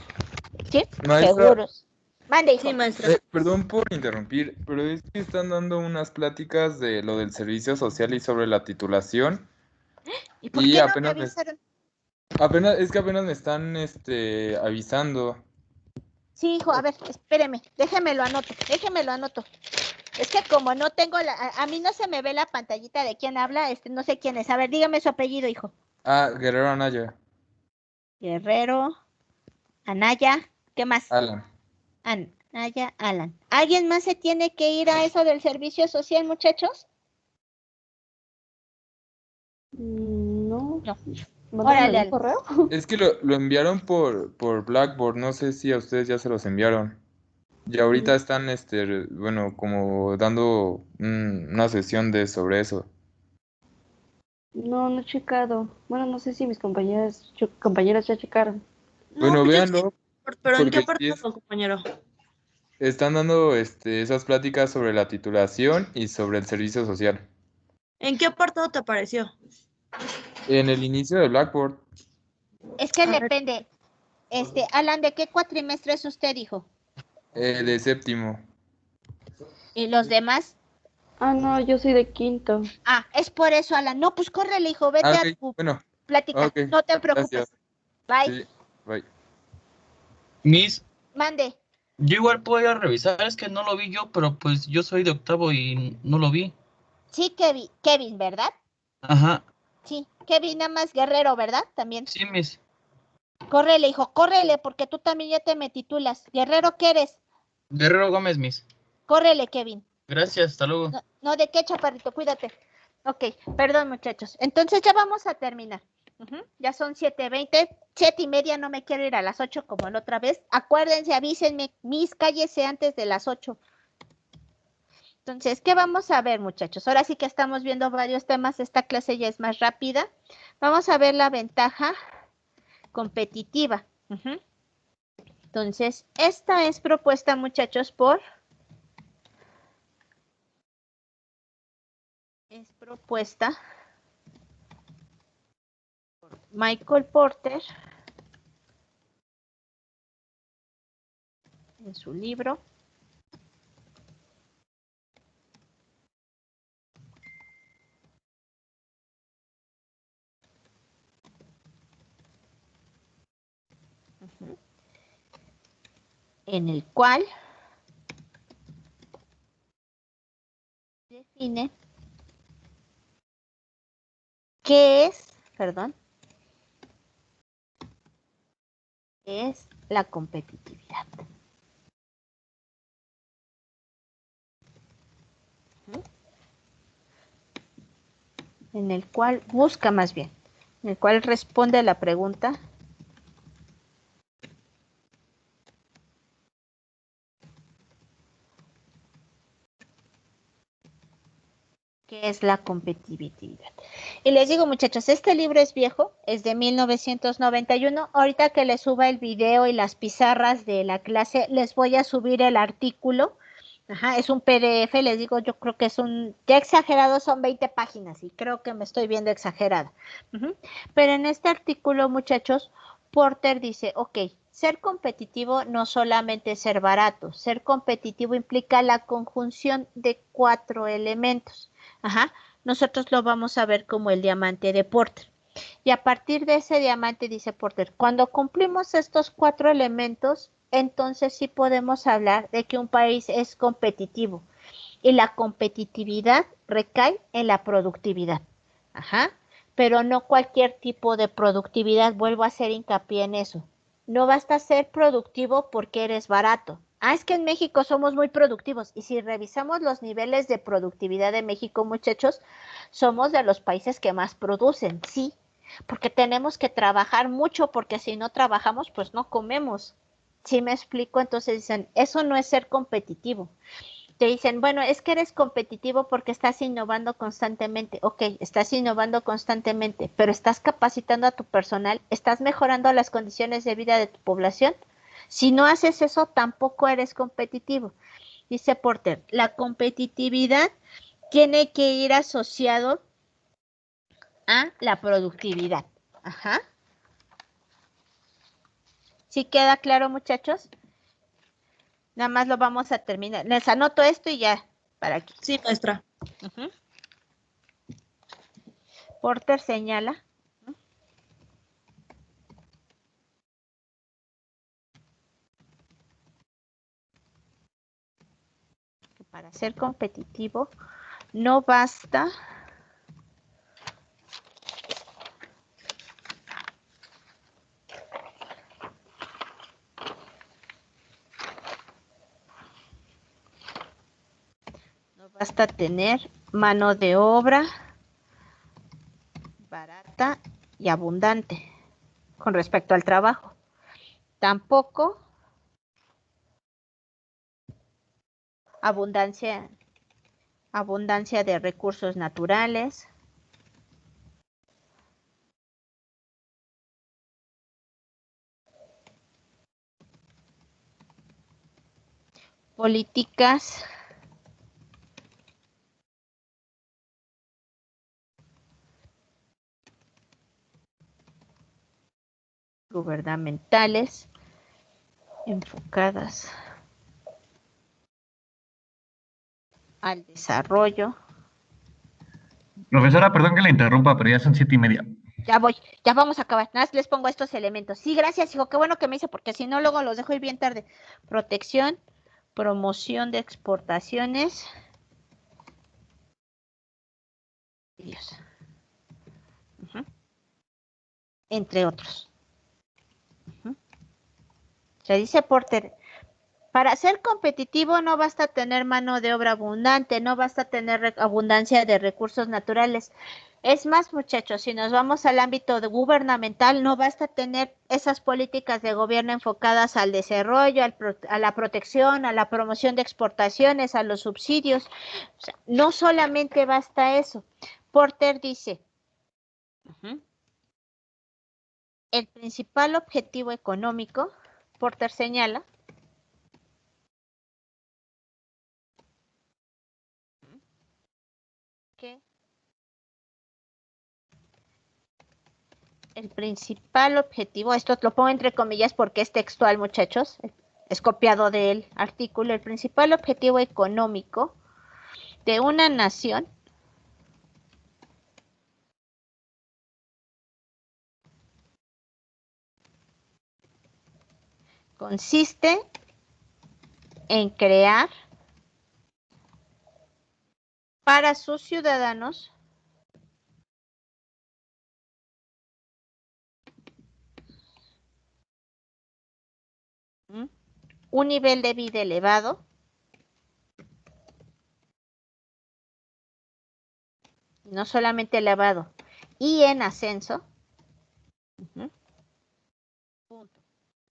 ¿Sí? Maestra, Seguros. Mande, hijo. Sí, maestra. perdón por interrumpir, pero es que están dando unas pláticas de lo del servicio social y sobre la titulación ¿Y por y qué no me apenas avisaron? apenas me están avisando. Sí, hijo, a ver, espéreme, déjeme lo anoto. Es que como no tengo a mí no se me ve la pantallita de quién habla, no sé quién es. A ver, dígame su apellido, hijo. Guerrero Anaya, Guerrero, Anaya, ¿qué más? Alan. Anaya, Alan. ¿Alguien más se tiene que ir a eso del servicio social, muchachos? No. No. ¿Mandaron Órale, algún Alan. correo? Es que lo enviaron por Blackboard, no sé si a ustedes ya se los enviaron. Y ahorita están, bueno, como dando una sesión sobre eso. No he checado. Bueno, no sé si mis compañeras ya checaron. No, Bueno, pues yo véanlo, pero ¿en qué porque sí apartado, compañero? están dando esas pláticas sobre la titulación y sobre el servicio social. ¿En qué apartado te apareció? En el inicio de Blackboard, Es que A ver. depende. Alan, ¿de qué cuatrimestre es usted, hijo? de séptimo. ¿Y los demás? Ah, no, yo soy de quinto. Ah, es por eso, Alan. No, pues córrele, hijo, vete a Ok, tu bueno, plática. ok, No te preocupes. gracias. Bye. Sí, bye. Miss, Mande. yo igual puedo ir a revisar, es que no lo vi yo, pero pues yo soy de octavo y no lo vi. Sí, Kevin, ¿verdad? Ajá, Sí, Kevin, nada más Guerrero, ¿verdad? También. sí, Miss. Córrele, hijo, córrele, porque tú también ya te me titulas. Guerrero, ¿qué eres? Guerrero Gómez, Miss. Córrele, Kevin. Gracias, hasta luego. No, ¿de qué, chaparrito? Cuídate. Ok, perdón, muchachos. Entonces ya vamos a terminar. Ya son 7:20, 7:30, no me quiero ir a las 8 como la otra vez. Acuérdense, avísenme, mis cállese antes de las 8. Entonces, ¿qué vamos a ver, muchachos? Ahora sí que estamos viendo varios temas, esta clase ya es más rápida. Vamos a ver la ventaja competitiva. Entonces, esta es propuesta, muchachos, por Michael Porter en su libro en el cual define qué es la competitividad. En el cual busca más bien, en el cual responde a la pregunta ¿qué es la competitividad? Y les digo, muchachos, este libro es viejo, es de 1991. Ahorita que les suba el video y las pizarras de la clase, les voy a subir el artículo. Es un PDF, les digo, yo creo que ya exagerado, son 20 páginas y creo que me estoy viendo exagerada. Pero en este artículo, muchachos, Porter dice, ok, ser competitivo no solamente es ser barato, ser competitivo implica la conjunción de 4 elementos. Nosotros lo vamos a ver como el diamante de Porter. Y a partir de ese diamante, dice Porter, cuando cumplimos estos 4 elementos, entonces sí podemos hablar de que un país es competitivo. Y la competitividad recae en la productividad. Pero no cualquier tipo de productividad, vuelvo a hacer hincapié en eso. No basta ser productivo porque eres barato, Es que en México somos muy productivos y si revisamos los niveles de productividad de México, muchachos, somos de los países que más producen, sí, porque tenemos que trabajar mucho porque si no trabajamos, pues no comemos. ¿Sí me explico? Entonces dicen, eso no es ser competitivo. Te dicen, bueno, es que eres competitivo porque estás innovando constantemente. Ok, estás innovando constantemente, pero estás capacitando a tu personal, estás mejorando las condiciones de vida de tu población. Si no haces eso, tampoco eres competitivo. Dice Porter, la competitividad tiene que ir asociado a la productividad. Ajá. ¿Sí queda claro, muchachos? Nada más lo vamos a terminar. Les anoto esto y ya, para aquí. Sí, maestra. Porter señala que para ser competitivo no basta tener mano de obra barata y abundante con respecto al trabajo. Tampoco abundancia de recursos naturales, políticas gubernamentales enfocadas al desarrollo. Profesora, perdón que la interrumpa, pero ya son 7:30. Ya voy, ya vamos a acabar. Nada más les pongo estos elementos. Sí, gracias, hijo. Qué bueno que me hice, porque si no, luego los dejo ir bien tarde. Protección, promoción de exportaciones. Dios. Entre otros. Se dice Porter, para ser competitivo no basta tener mano de obra abundante, no basta tener abundancia de recursos naturales. Es más, muchachos, si nos vamos al ámbito gubernamental, no basta tener esas políticas de gobierno enfocadas al desarrollo, a la protección, a la promoción de exportaciones, a los subsidios. O sea, no solamente basta eso. Porter dice, el principal objetivo económico, Porter señala, que el principal objetivo, esto lo pongo entre comillas porque es textual, muchachos, es copiado del artículo, el principal objetivo económico de una nación consiste en crear para sus ciudadanos un nivel de vida elevado no solamente elevado y en ascenso,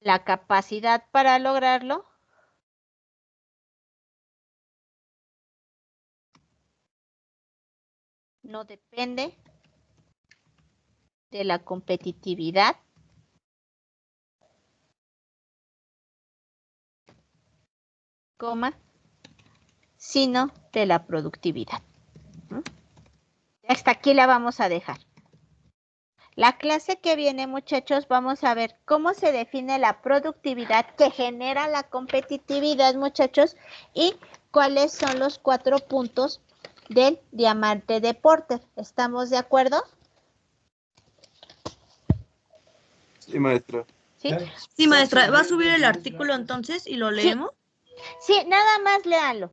la capacidad para lograrlo no depende de la competitividad, sino de la productividad. Hasta aquí la vamos a dejar. La clase que viene, muchachos, vamos a ver cómo se define la productividad que genera la competitividad, muchachos, y cuáles son los 4 puntos del diamante de Porter. ¿Estamos de acuerdo? Sí, maestra. ¿Sí? Sí, maestra. ¿Va a subir el artículo entonces y lo leemos? Sí, nada más léanlo.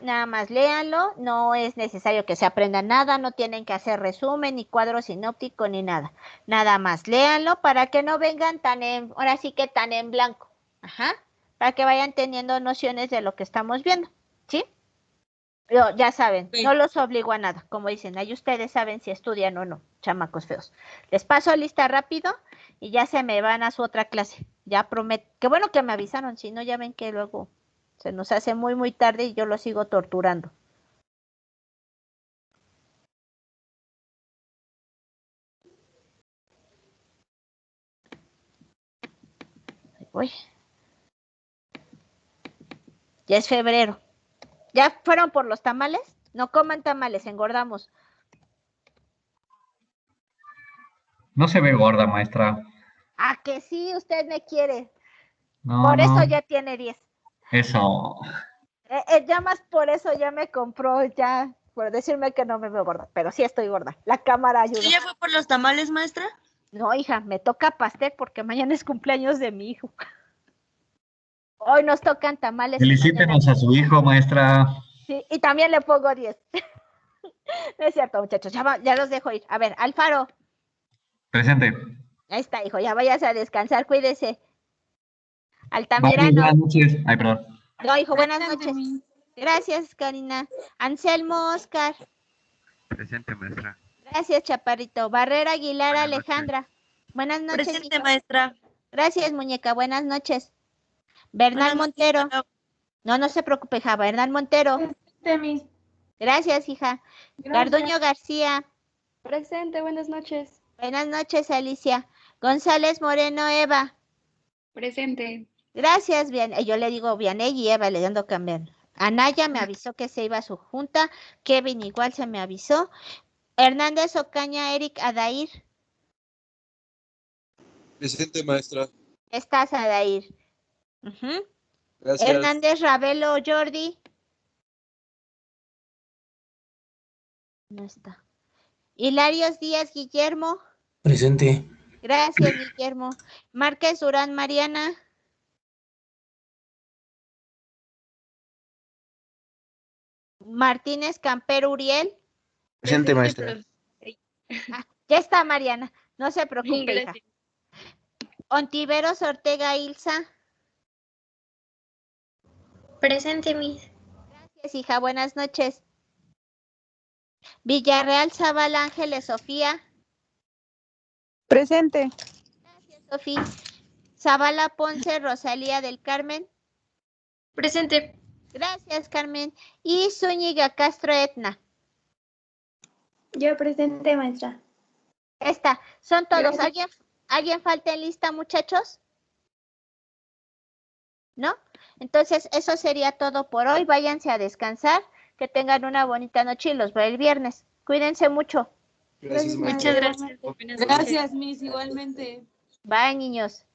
Nada más léanlo, no es necesario que se aprenda nada, no tienen que hacer resumen, ni cuadro sinóptico, ni nada. Nada más léanlo para que no vengan ahora sí que tan en blanco. para que vayan teniendo nociones de lo que estamos viendo, ¿sí? Pero ya saben, no los obligo a nada, como dicen, ahí ustedes saben si estudian o no, chamacos feos. Les paso lista rápido y ya se me van a su otra clase. Ya prometo, qué bueno que me avisaron, si no ya ven que luego se nos hace muy muy tarde y yo lo sigo torturando. Uy. Ya es febrero. ¿Ya fueron por los tamales? No coman tamales, engordamos. No se ve gorda, maestra. Ah, que sí, usted me quiere. No, Por eso no. ya tiene 10. Eso. Ya más por eso ya me compró, ya, por decirme que no me veo gorda. Pero sí estoy gorda. La cámara ayuda. ¿Ya fue por los tamales, maestra? No, hija, me toca pastel porque mañana es cumpleaños de mi hijo. Hoy nos tocan tamales y mañana. Felicítenos a su hijo, maestra. Sí, y también le pongo 10. No es cierto, muchachos, ya los dejo ir. A ver, Alfaro. Presente. Ahí está, hijo, ya vayas a descansar, cuídese. Vale, Altamirano. buenas noches. Ay, perdón. No, hijo, buenas Presente, noches. Miss. Gracias, Karina. Anselmo, Oscar. Presente, maestra. Gracias, Chaparrito. Barrera Aguilar, Buenas noches. Alejandra. Buenas noches, Presente, hijo. maestra. Gracias, muñeca. Buenas noches. Bernal Buenas noches, Montero. maestra. No se preocupe, hija. Bernal Montero. Presente, Miss. Gracias, hija. Gracias. Garduño García. Presente, buenas noches. Buenas noches, Alicia. González Moreno, Eva. Presente. Gracias, bien. Yo le digo Vianey y Eva, le ando cambiando. Anaya me avisó que se iba a su junta. Kevin igual se me avisó. Hernández Ocaña, Eric Adair. Presente, maestra. Estás, Adair. Ujú. Gracias. Hernández Ravelo, Jordi. No está. Hilarios Díaz, Guillermo. Presente. Gracias, Guillermo. Márquez Durán, Mariana. Martínez Campero, Uriel. Presente, maestra. Ah, ya está, Mariana. No se preocupe, hija. Gracias. Ontiveros Ortega, Ilsa. Presente, Miss. Gracias, hija. Buenas noches. Villarreal Zavala, Ángeles Sofía. Presente. Gracias, Sofía. Zavala Ponce, Rosalía del Carmen. Presente. Gracias, Carmen. Y Zúñiga Castro, Etna. Yo presente, maestra. Esta, son todos. Gracias. ¿Alguien falta en lista, muchachos? ¿No? Entonces, eso sería todo por hoy. Váyanse a descansar. Que tengan una bonita noche y los veo el viernes. Cuídense mucho. Gracias, Muchas maestra. gracias. Buenas noches. Gracias, Miss, igualmente. Bye, niños.